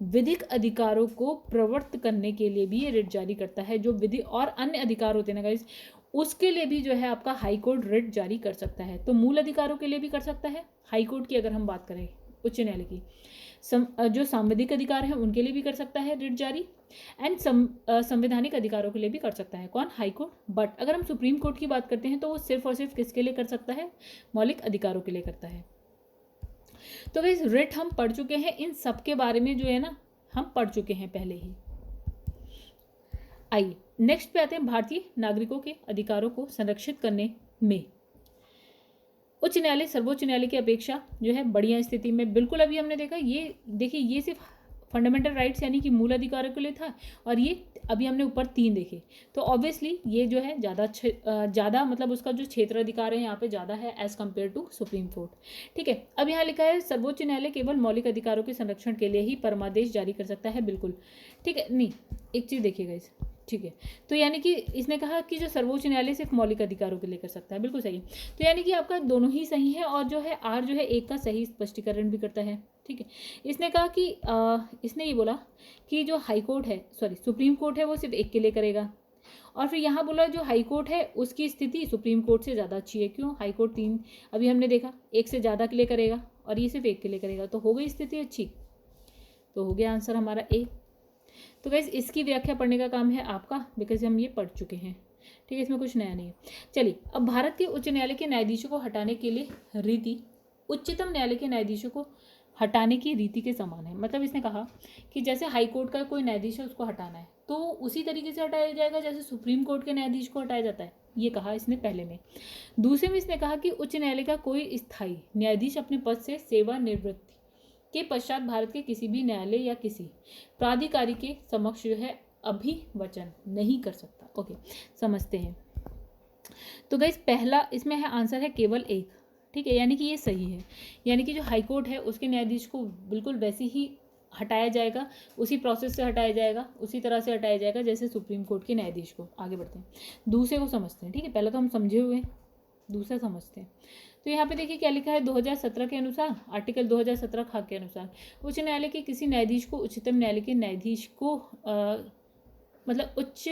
विधिक अधिकारों को प्रवर्त करने के लिए भी ये रिट जारी करता है। जो विधि और अन्य अधिकार होते हैं ना गाइस, उसके लिए भी जो है आपका हाई कोर्ट रिट जारी कर सकता है। तो मूल अधिकारों के लिए भी कर सकता है, हाई कोर्ट की अगर हम बात करें उच्च न्यायालय की, जो सांविधिक अधिकार हैं उनके लिए भी कर सकता है रिट जारी, एंड संवैधानिक अधिकारों के लिए भी कर सकता है। कौन? High court. बट अगर हम सुप्रीम कोर्ट की बात करते हैं तो वो सिर्फ और सिर्फ किसके लिए कर सकता है? मौलिक अधिकारों के लिए करता है। तो गाइस, रिट हम पढ़ चुके हैं, इन सब के बारे में जो है ना हम पढ़ चुके हैं पहले ही। आइए नेक्स्ट पे आते हैं। भारतीय नागरिकों के अधिकारों को संरक्षित करने में उच्च न्यायालय सर्वोच्च न्यायालय की अपेक्षा जो है बढ़िया स्थिति में। बिल्कुल अभी हमने देखा, ये देखिए ये सिर्फ फंडामेंटल राइट्स यानी कि मूल अधिकारों के लिए था, और ये अभी हमने ऊपर 3 देखे। तो ऑब्वियसली ये जो है ज़्यादा मतलब उसका जो क्षेत्राधिकार है यहाँ पे ज़्यादा है as compare to supreme court, ठीक है। अब यहाँ लिखा है सर्वोच्च न्यायालय केवल मौलिक अधिकारों के संरक्षण के लिए ही परमादेश जारी कर सकता है। बिल्कुल ठीक है। नहीं, एक चीज़ देखिएगा इस, ठीक है। तो यानी कि इसने कहा कि जो सर्वोच्च न्यायालय सिर्फ मौलिक अधिकारों के लिए कर सकता है, बिल्कुल सही है। तो यानी कि आपका दोनों ही सही है, और जो है आर जो है एक का सही स्पष्टीकरण भी करता है, ठीक है। इसने कहा कि इसने ये बोला कि जो हाई कोर्ट है सुप्रीम कोर्ट है वो सिर्फ एक के लिए करेगा, और फिर यहाँ बोला जो हाई कोर्ट है उसकी स्थिति सुप्रीम कोर्ट से ज़्यादा अच्छी है। क्यों? हाई कोर्ट 3 अभी हमने देखा एक से ज़्यादा के लिए करेगा और ये सिर्फ एक के लिए करेगा, तो हो गई स्थिति अच्छी। तो हो गया आंसर हमारा ए। तो गाइस इसकी व्याख्या पढ़ने का काम है आपका, बिकॉज हम ये पढ़ चुके हैं, ठीक है। इसमें कुछ नया नहीं है। चलिए, अब भारत के उच्च न्यायालय के न्यायाधीशों को हटाने के लिए रीति उच्चतम न्यायालय के न्यायाधीशों को हटाने की रीति के समान है। मतलब इसने कहा कि जैसे हाई कोर्ट का कोई न्यायाधीश है उसको हटाना है तो उसी तरीके से हटाया जाएगा जैसे सुप्रीम कोर्ट के न्यायाधीश को हटाया जाता है, ये कहा इसने पहले में। दूसरे में इसने कहा कि उच्च न्यायालय का कोई स्थायी न्यायाधीश अपने पद से सेवानिवृत्ति के पश्चात भारत के किसी भी न्यायालय या किसी प्राधिकारी के समक्ष जो है अभिवचन नहीं कर सकता। ओके, समझते हैं। तो गाइस पहला इसमें है आंसर है केवल एक, ठीक है। यानी कि ये सही है, यानी कि जो हाई कोर्ट है उसके न्यायाधीश को बिल्कुल वैसे ही हटाया जाएगा, उसी प्रोसेस से हटाया जाएगा, उसी तरह से हटाया जाएगा जैसे सुप्रीम कोर्ट के न्यायाधीश को। आगे बढ़ते हैं, दूसरे को समझते हैं, ठीक है। पहले तो हम समझे हुए हैं, दूसरा समझते हैं। तो यहाँ पे देखिए क्या लिखा है, 2017 के अनुसार आर्टिकल 2017 खा के अनुसार उच्च न्यायालय के किसी न्यायाधीश को उच्चतम न्यायालय के न्यायाधीश को मतलब उच्च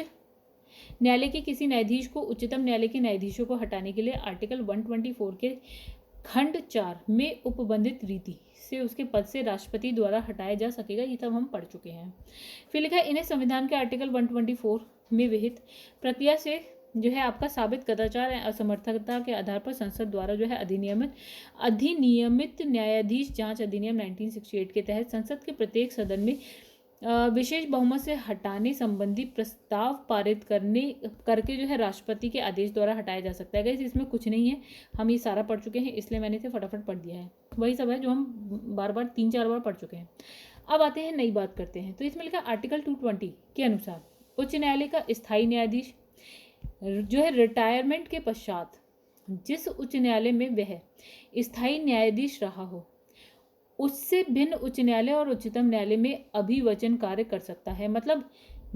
न्यायालय के किसी न्यायाधीश को उच्चतम न्यायालय के न्यायाधीशों को हटाने के लिए आर्टिकल 124 के खंड 4 में उपबंधित रीति से उसके पद से राष्ट्रपति द्वारा हटाया जा सकेगा। ये तब हम पढ़ चुके हैं। फिर लिखा है इन्हें संविधान के आर्टिकल 124 में विहित प्रक्रिया से जो है आपका साबित कदाचार या असमर्थता के आधार पर संसद द्वारा जो है अधिनियमित न्यायाधीश जांच अधिनियम 1968 के तहत संसद के प्रत्येक सदन में विशेष बहुमत से हटाने संबंधी प्रस्ताव पारित करके जो है राष्ट्रपति के आदेश द्वारा हटाया जा सकता है। गाइस इसमें कुछ नहीं है, हम ये सारा पढ़ चुके हैं, इसलिए मैंने इसे फटाफट पढ़ दिया है। वही सब है जो हम बार बार 3-4 बार पढ़ चुके हैं। अब आते हैं नई बात करते हैं। तो इसमें लिखा आर्टिकल 220 के अनुसार उच्च न्यायालय का स्थायी न्यायाधीश जो है रिटायरमेंट के पश्चात जिस उच्च न्यायालय में वह स्थायी न्यायाधीश रहा हो उससे भिन्न उच्च न्यायालय और उच्चतम न्यायालय में अभिवचन कार्य कर सकता है। मतलब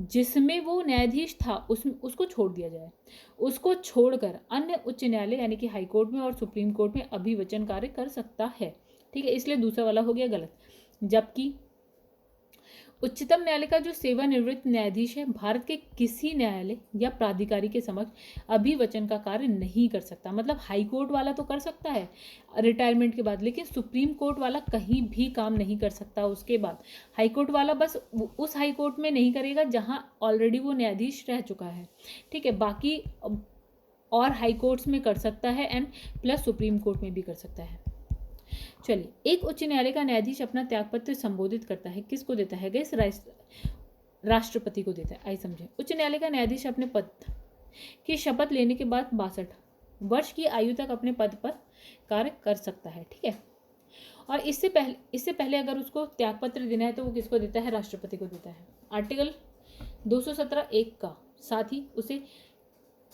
जिसमें वो न्यायाधीश था उसको छोड़ दिया जाए, उसको छोड़कर अन्य उच्च न्यायालय यानी कि हाई कोर्ट में और सुप्रीम कोर्ट में अभिवचन कार्य कर सकता है, ठीक है। इसलिए दूसरा वाला हो गया गलत। जबकि उच्चतम न्यायालय का जो सेवानिवृत्त न्यायाधीश है भारत के किसी न्यायालय या प्राधिकारी के समक्ष अभिवचन का कार्य नहीं कर सकता। मतलब हाई कोर्ट वाला तो कर सकता है रिटायरमेंट के बाद, लेकिन सुप्रीम कोर्ट वाला कहीं भी काम नहीं कर सकता उसके बाद। हाई कोर्ट वाला बस उस हाई कोर्ट में नहीं करेगा जहां ऑलरेडी वो न्यायाधीश रह चुका है, ठीक है। बाकी और हाई कोर्ट्स में कर सकता है एंड प्लस सुप्रीम कोर्ट में भी कर सकता है। चलिए, एक उच्च न्यायालय का न्यायाधीश अपना त्यागपत्र संबोधित करता है, किसको देता है गैस? राष्ट्रपति को देता है। आई समझे। उच्च न्यायालय का न्यायाधीश अपने पद की शपथ लेने के बाद 62 वर्ष की आयु तक अपने पद पर कार्य कर सकता है, ठीक है। और इससे पहले अगर उसको त्यागपत्र देना है तो वो किसको देता है? राष्ट्रपति को देता है। आर्टिकल 217(1) का साथ ही उसे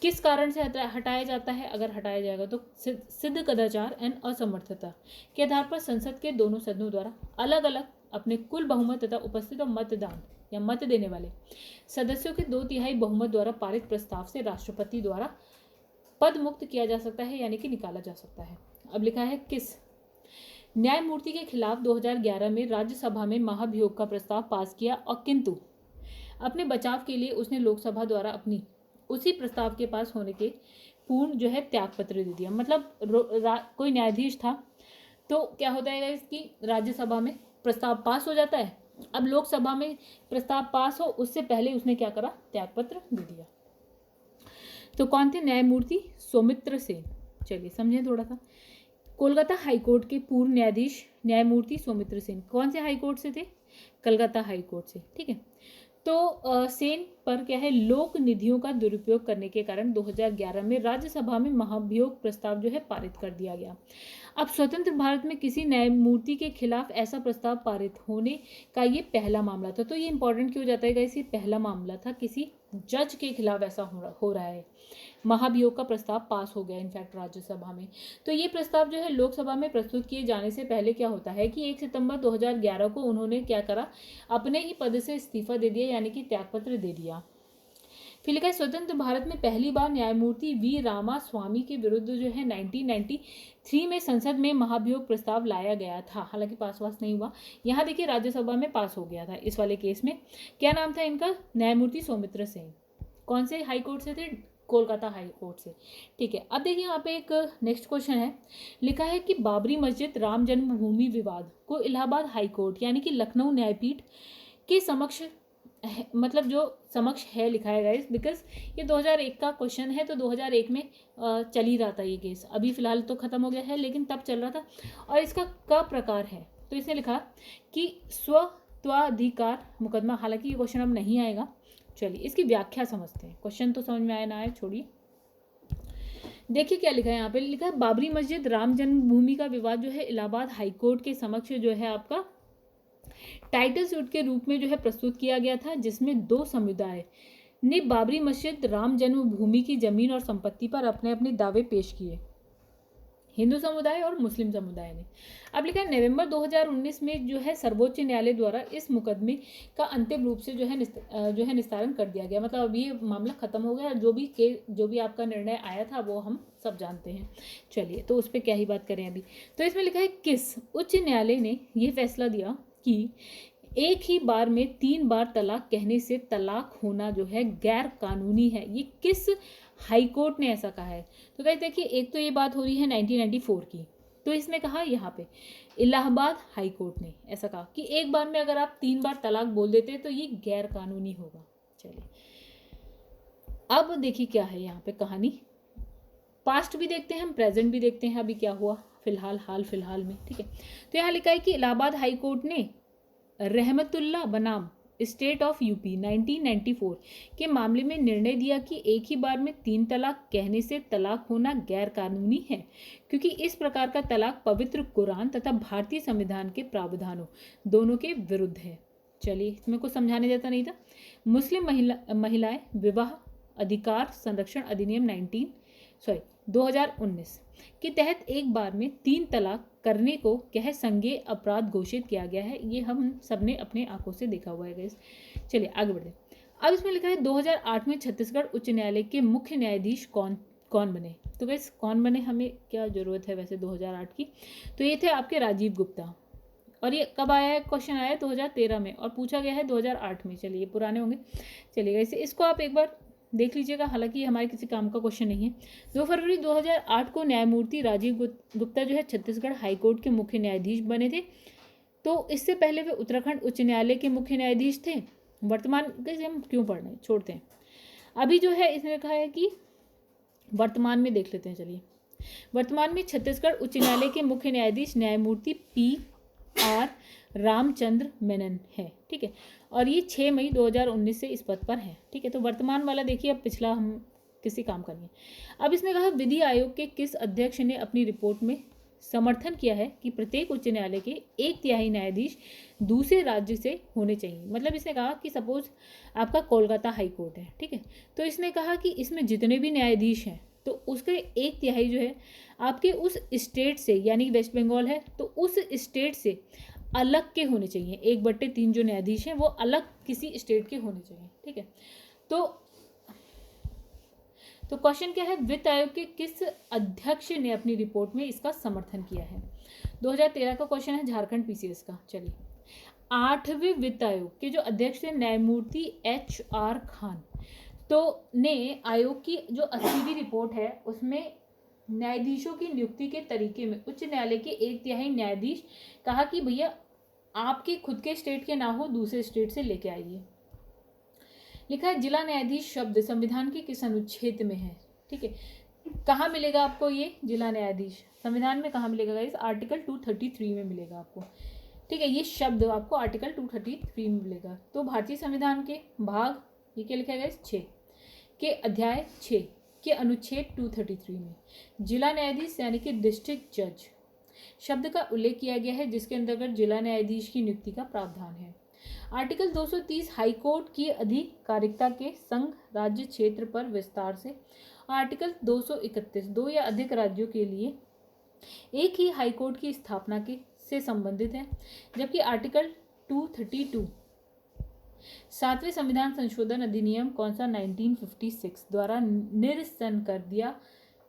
किस कारण से हटाया जाता है? अगर हटाया जाएगा तो सिद्ध कदाचार एंड असमर्थता के आधार पर संसद के दोनों सदनों द्वारा अलग अलग अपने कुल बहुमत तथा उपस्थित मतदान या मत देने वाले सदस्यों के 2/3 बहुमत द्वारा पारित प्रस्ताव से राष्ट्रपति द्वारा पद मुक्त किया जा सकता है, यानी कि निकाला जा सकता है। अब लिखा है किस न्यायमूर्ति के खिलाफ 2011 में राज्यसभा में महाभियोग का प्रस्ताव पास किया और किंतु अपने बचाव के लिए उसने लोकसभा द्वारा अपनी उसी प्रस्ताव के पास होने के पूर्ण जो है त्यागपत्र दे दिया। मतलब कोई न्यायाधीश था तो क्या होता है इसकी राज्यसभा में प्रस्ताव पास हो जाता है, अब लोकसभा में प्रस्ताव पास हो उससे पहले उसने क्या करा? त्यागपत्र दे दिया। तो कौन थे? न्यायमूर्ति सौमित्र सेन। चलिए समझें थोड़ा सा। कोलकाता हाईकोर्ट के पूर्व न्यायाधीश न्यायमूर्ति सौमित्र सेन कौन से हाईकोर्ट से थे? कलकत्ता हाईकोर्ट से, ठीक है। तो सेन पर क्या है? लोक निधियों का दुरुपयोग करने के कारण 2011 में राज्यसभा में महाभियोग प्रस्ताव जो है पारित कर दिया गया। अब स्वतंत्र भारत में किसी न्यायमूर्ति के खिलाफ ऐसा प्रस्ताव पारित होने का ये पहला मामला था। तो ये इंपॉर्टेंट क्यों जाता है गाइस? ये पहला मामला था, किसी जज के खिलाफ ऐसा हो रहा है, महाभियोग का प्रस्ताव पास हो गया इनफैक्ट राज्यसभा में। तो ये प्रस्ताव जो है लोकसभा में प्रस्तुत किए जाने से पहले क्या होता है कि 1 सितंबर 2011 को उन्होंने क्या करा? अपने ही पद से इस्तीफा दे दिया, यानी कि त्यागपत्र दे दिया। फिर लिखा है स्वतंत्र भारत में पहली बार न्यायमूर्ति वी रामास्वामी के विरुद्ध जो है 1993 में संसद में महाभियोग प्रस्ताव लाया गया था, हालांकि पास नहीं हुआ। यहाँ देखिए राज्यसभा में पास हो गया था इस वाले केस में। क्या नाम था इनका? न्यायमूर्ति सौमित्र सेन। कौन से हाई कोर्ट से थे? कोलकाता हाई कोर्ट से, ठीक है। अब देखिए यहाँ पे एक नेक्स्ट क्वेश्चन है, लिखा है कि बाबरी मस्जिद राम जन्मभूमि विवाद को इलाहाबाद हाई कोर्ट यानी कि लखनऊ न्यायपीठ के समक्ष मतलब जो समक्ष है लिखा है गाइस, बिकॉज ये 2001 का क्वेश्चन है। तो 2001 में चल ही रहा था ये केस, अभी फिलहाल तो खत्म हो गया है लेकिन तब चल रहा था। और इसका क्या प्रकार है? तो इसने लिखा कि स्वत्वाधिकार मुकदमा, हालांकि ये क्वेश्चन अब नहीं आएगा। चलिए इसकी व्याख्या समझते हैं, क्वेश्चन तो समझ में आया ना आया छोड़िए। देखिए क्या लिखा है यहाँ पे, लिखा है बाबरी मस्जिद राम जन्मभूमि का विवाद जो है इलाहाबाद हाईकोर्ट के समक्ष जो है आपका टाइटल सूट के रूप में जो है प्रस्तुत किया गया था, जिसमें 2 समुदाय ने बाबरी मस्जिद राम जन्मभूमि की जमीन और संपत्ति पर अपने अपने दावे पेश किए, हिंदू समुदाय और मुस्लिम समुदाय ने। अब लिखा है नवंबर 2019 में जो है सर्वोच्च न्यायालय द्वारा इस मुकदमे का अंतिम रूप से जो है निस्तारण कर दिया गया। मतलब अभी ये मामला खत्म हो गया, जो भी आपका निर्णय आया था वो हम सब जानते हैं। चलिए तो उस पर क्या ही बात करें अभी। तो इसमें लिखा है किस उच्च न्यायालय ने यह फैसला दिया कि एक ही बार में 3 बार तलाक कहने से तलाक होना जो है गैर कानूनी है। ये किस हाई कोर्ट ने ऐसा कहा है? तो गाइस देखिए, एक तो ये बात हो रही है 1994 की, तो इसने कहा यहाँ पे इलाहाबाद हाई कोर्ट ने ऐसा कहा कि एक बार में अगर आप 3 बार तलाक बोल देते तो ये गैर कानूनी होगा। चलिए अब देखिए क्या है यहाँ पे कहानी, पास्ट भी देखते हैं हम, प्रेजेंट भी देखते हैं अभी क्या हुआ हाल फिलहाल में, ठीक है। तो यहाँ लिखा है कि इलाहाबाद हाई कोर्ट ने रहमतुल्लाह बनाम स्टेट ऑफ यूपी 1994 के मामले में निर्णय दिया कि एक ही बार में 3 तलाक कहने से तलाक होना गैर कानूनी है, क्योंकि इस प्रकार का तलाक पवित्र कुरान तथा भारतीय संविधान के प्रावधानों दोनों के विरुद्ध है। चलिए इसमें कुछ समझाने जैसा नहीं था। मुस्लिम महिलाएं विवाह अधिकार संरक्षण अधिनियम 2019 के तहत एक बार में 3 तलाक करने को क्या है संज्ञेय अपराध घोषित किया गया है। ये हम सबने अपने आंखों से देखा हुआ है गाइस। चलिए आगे बढ़ते। अब इसमें लिखा है 2008 में छत्तीसगढ़ उच्च न्यायालय के मुख्य न्यायाधीश कौन बने? तो गाइस कौन बने, हमें क्या जरूरत है वैसे 2008 की? तो ये थे आपके राजीव गुप्ता। और ये कब आया है, क्वेश्चन आया है 2013 में और पूछा गया है 2008 में। चलिए पुराने होंगे। चलिएगा इसे, इसको आप एक बार देख लीजिएगा, हालांकि ये हमारे किसी काम का क्वेश्चन नहीं है। 2 फरवरी 2008 को न्यायमूर्ति राजीव गुप्ता जो है छत्तीसगढ़ हाईकोर्ट के मुख्य न्यायाधीश बने थे। तो इससे पहले वे उत्तराखंड उच्च न्यायालय के मुख्य न्यायाधीश थे। वर्तमान कैसे हम क्यों पढ़ रहे हैं, छोड़ते हैं। अभी जो है इसने कहा है कि वर्तमान में देख लेते हैं। चलिए, वर्तमान में छत्तीसगढ़ उच्च न्यायालय के मुख्य न्यायाधीश न्यायमूर्ति PR रामचंद्र मेनन है। ठीक है, और ये 6 मई 2019 से इस पद पर है। ठीक है, तो वर्तमान वाला देखिए, अब पिछला हम किसी काम का नहीं है। अब इसने कहा विधि आयोग के किस अध्यक्ष ने अपनी रिपोर्ट में समर्थन किया है कि प्रत्येक उच्च न्यायालय के 1/3 न्यायाधीश दूसरे राज्य से होने चाहिए। मतलब इसने कहा कि सपोज आपका कोलकाता हाई कोर्ट है, ठीक है, तो इसने कहा कि इसमें जितने भी न्यायाधीश हैं तो उसके 1/3 जो है आपके उस स्टेट से, यानी वेस्ट बंगाल है तो उस स्टेट से अलग के होने चाहिए। 1/3 जो न्यायाधीश हैं वो अलग किसी स्टेट के होने चाहिए। ठीक है, तो क्वेश्चन क्या है, वित्त आयोग के किस अध्यक्ष ने अपनी रिपोर्ट में इसका समर्थन किया है। 2013 का क्वेश्चन है झारखंड PCS का। चलिए, 8वें वित्त आयोग के जो अध्यक्ष थे न्यायमूर्ति HR खान, तो ने आयोग की जो 80वीं रिपोर्ट है उसमें न्यायाधीशों की नियुक्ति के तरीके में उच्च न्यायालय के 1/3 न्यायाधीश कहा कि भैया आपके खुद के स्टेट के ना हो, दूसरे स्टेट से लेके आइए। लिखा है जिला न्यायाधीश शब्द संविधान के किस अनुच्छेद में है। ठीक है, कहाँ मिलेगा आपको ये जिला न्यायाधीश, संविधान में कहाँ मिलेगा इस आर्टिकल 233 में मिलेगा आपको। ठीक है, ये शब्द आपको आर्टिकल 233 में मिलेगा। तो भारतीय संविधान के भाग, ये क्या लिखा गया 6 के अध्याय 6 के अनुच्छेद 233 में जिला न्यायाधीश यानी कि डिस्ट्रिक्ट जज शब्द का उल्लेख किया गया है, जिसके अंतर्गत जिला न्यायाधीश की नियुक्ति का प्रावधान है। आर्टिकल 230 हाईकोर्ट की अधिकारिकता के संघ राज्य क्षेत्र पर विस्तार से। आर्टिकल 231 2 या अधिक राज्यों के लिए एक ही हाईकोर्ट की स्थापना के से संबंधित है, जबकि आर्टिकल 232 7वें संविधान संशोधन अधिनियम कौन सा 1956 द्वारा निरसन कर दिया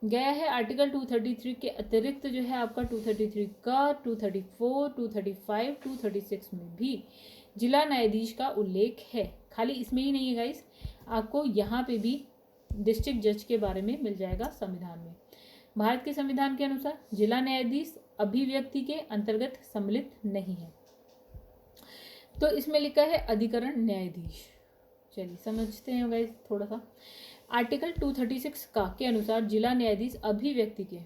गया है। आर्टिकल 233 के अतिरिक्त जो है आपका 233 का 234, 235, 236 में भी जिला न्यायाधीश का उल्लेख है। खाली इसमें ही नहीं है गाइस, आपको यहाँ पे भी डिस्ट्रिक्ट जज के बारे में मिल जाएगा संविधान में। भारत के संविधान के अनुसार जिला न्यायाधीश अभिव्यक्ति के अंतर्गत सम्मिलित नहीं है। तो इसमें लिखा है अधिकरण न्यायाधीश। चलिए समझते हैं गाइस थोड़ा सा। आर्टिकल 236 का के अनुसार जिला न्यायाधीश अभिव्यक्ति के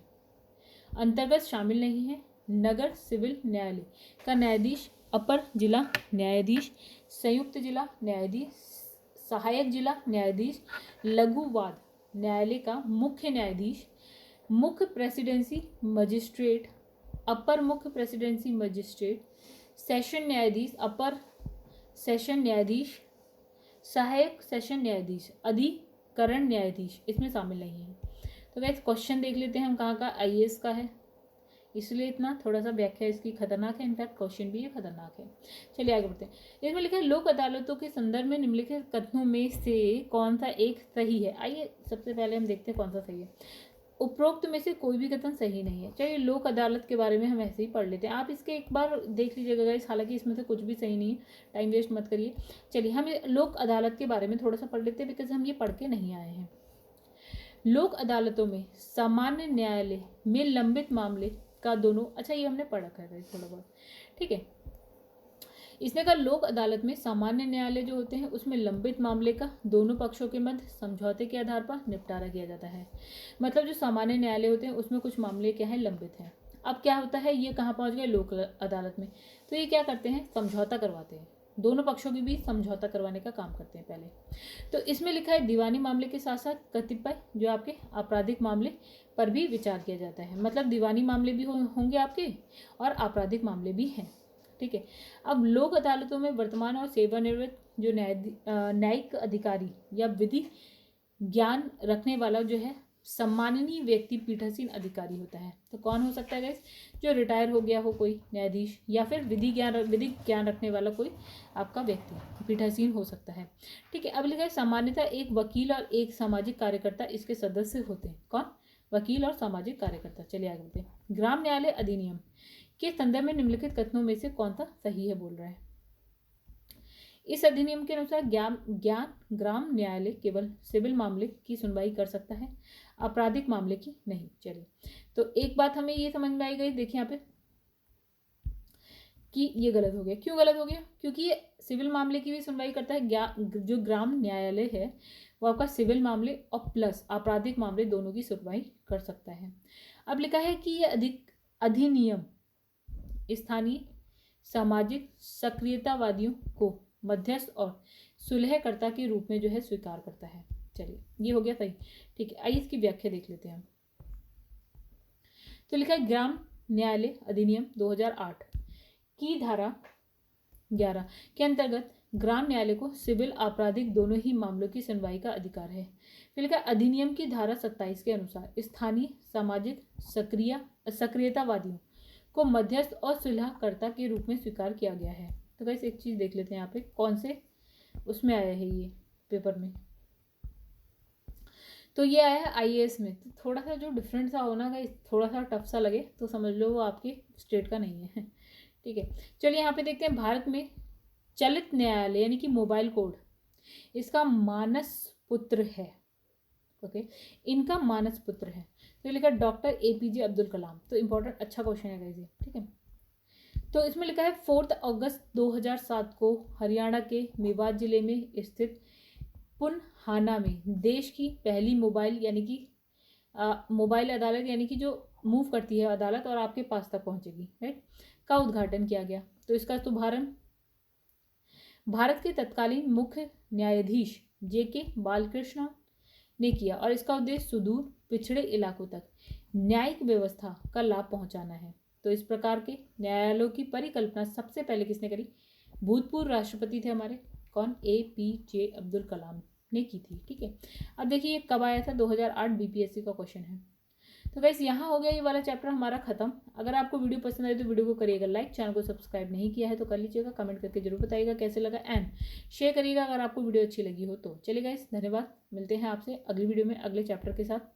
अंतर्गत शामिल नहीं है। नगर सिविल न्यायालय का न्यायाधीश अपर जिला न्यायाधीश, संयुक्त जिला न्यायाधीश, सहायक जिला न्यायाधीश, लघु वाद न्यायालय का मुख्य न्यायाधीश, मुख्य प्रेसिडेंसी मजिस्ट्रेट, अपर मुख्य प्रेसिडेंसी मजिस्ट्रेट, सेशन न्यायाधीश, अपर सेशन न्यायाधीश, सहायक सेशन न्यायाधीश, अधिकरण न्यायाधीश इसमें शामिल नहीं है। तो गाइस क्वेश्चन देख लेते हैं हम कहाँ का, IAS का है, इसलिए इतना थोड़ा सा व्याख्या इसकी खतरनाक है, इनफैक्ट क्वेश्चन भी ये खतरनाक है। चलिए आगे बढ़ते हैं। इसमें लिखा है लोक अदालतों के संदर्भ में निम्नलिखित कथनों में से कौन सा एक सही है। आइए सबसे पहले हम देखते हैं कौन सा सही है। उपरोक्त में से कोई भी कथन सही नहीं है। चलिए लोक अदालत के बारे में हम ऐसे ही पढ़ लेते हैं, आप इसके एक बार देख लीजिएगा गाइस, हालांकि इसमें से कुछ भी सही नहीं है, टाइम वेस्ट मत करिए। चलिए हम लोक अदालत के बारे में थोड़ा सा पढ़ लेते हैं, बिकॉज हम ये पढ़ के नहीं आए हैं। लोक अदालतों में सामान्य न्यायालय में लंबित मामले का दोनों, अच्छा ये हमने पढ़ा है थोड़ा बहुत, ठीक है। इसने कहा लोक अदालत में सामान्य न्यायालय जो होते हैं उसमें लंबित मामले का दोनों पक्षों के मध्य समझौते के आधार पर निपटारा किया जाता है। मतलब जो सामान्य न्यायालय होते हैं उसमें कुछ मामले क्या है, लंबित हैं। अब क्या होता है, ये कहाँ पहुँच गए, लोक अदालत में, तो ये क्या करते हैं, समझौता करवाते हैं, दोनों पक्षों के बीच समझौता करवाने का काम करते हैं पहले। तो इसमें लिखा है दीवानी मामले के साथ साथ कतिपय जो आपके आपराधिक मामले पर भी विचार किया जाता है। मतलब दीवानी मामले भी होंगे आपके और आपराधिक मामले भी हैं, ठीक है। अब लोक अदालतों में वर्तमान और सेवानिवृत्त जो न्यायिक अधिकारी या विधि ज्ञान रखने वाला जो है सम्माननीय व्यक्ति पीठासीन अधिकारी होता है। तो कौन हो सकता है गाइस, जो रिटायर हो गया हो कोई न्यायाधीश, या फिर विधि ज्ञान रखने वाला कोई आपका व्यक्ति पीठासीन हो सकता है, ठीक है। अब लिखा है सामान्यतः एक वकील और एक सामाजिक कार्यकर्ता इसके सदस्य होते हैं। कौन, वकील और सामाजिक कार्यकर्ता। चलिए आगे बढ़ते हैं। ग्राम न्यायालय अधिनियम के संदर्भ में निम्नलिखित कथनों में से कौन सा सही है बोल रहा है। इस अधिनियम के अनुसार ग्राम न्यायालय केवल सिविल मामले की सुनवाई कर सकता है, आपराधिक मामले की नहीं। चलिए, तो एक बात हमें ये समझ में आई गई, देखिए यहाँ पे कि ये गलत हो गया। क्यों गलत हो गया? क्योंकि ये सिविल मामले की भी सुनवाई करता है। जो ग्राम न्यायालय है वो आपका सिविल मामले और प्लस आपराधिक मामले दोनों की सुनवाई कर सकता है। अब लिखा है कि ये अधिनियम स्थानीय सामाजिक सक्रियतावादियों को मध्यस्थ और सुलहकर्ता के रूप में जो है स्वीकार करता है। चलिए, ये हो गया सही। ठीक है, आइए इसकी व्याख्या देख लेते हैं। तो लिखा है ग्राम न्यायालय अधिनियम 2008 की धारा 11 के अंतर्गत ग्राम न्यायालय को सिविल आपराधिक दोनों ही मामलों की सुनवाई का अधिकार है। फिर लिखा अधिनियम की धारा 27 के अनुसार स्थानीय सामाजिक सक्रियतावादियों को मध्यस्थ और सुलहकर्ता के रूप में स्वीकार किया गया है। तो गाइस एक चीज देख लेते हैं यहाँ पे कौन से उसमें आया है ये पेपर में। तो ये आया है IAS में। तो थोड़ा सा जो डिफरेंट सा होना गाइस, थोड़ा सा टफ सा लगे तो समझ लो वो आपके स्टेट का नहीं है। ठीक है, चलिए यहाँ पे देखते हैं। भारत में चलित न्यायालय यानी कि मोबाइल कोड, इसका मानस पुत्र है। ओके, इनका मानस पुत्र है। तो लिखा डॉक्टर APJ अब्दुल कलाम। तो इंपॉर्टेंट अच्छा क्वेश्चन है गाइस ये। ठीक है, तो इसमें लिखा है 4 अगस्त 2007 को हरियाणा के मेवात जिले में स्थित पुनहाना में देश की पहली मोबाइल यानी कि मोबाइल अदालत यानी कि जो मूव करती है अदालत और आपके पास तक पहुंचेगी, राइट, का उद्घाटन किया गया। तो इसका शुभारंभ भारत के तत्कालीन मुख्य न्यायाधीश JK बालकृष्ण ने किया और इसका उद्देश्य सुदूर पिछड़े इलाकों तक न्यायिक व्यवस्था का लाभ पहुंचाना है। तो इस प्रकार के न्यायालयों की परिकल्पना सबसे पहले किसने करी? भूतपूर्व राष्ट्रपति थे हमारे, कौन? APJ अब्दुल कलाम ने की थी। ठीक है, अब देखिए ये कब आया था? 2008 BPSC का क्वेश्चन है। तो गाइस यहाँ हो गया ये वाला चैप्टर हमारा खत्म। अगर आपको वीडियो पसंद आए तो वीडियो को करिएगा लाइक, चैनल को सब्सक्राइब नहीं किया है तो कर लीजिएगा, कमेंट करके जरूर बताइएगा कैसे लगा, एंड शेयर करिएगा अगर आपको वीडियो अच्छी लगी हो तो। चलिए गाइस, धन्यवाद, मिलते हैं आपसे अगली वीडियो में अगले चैप्टर के साथ।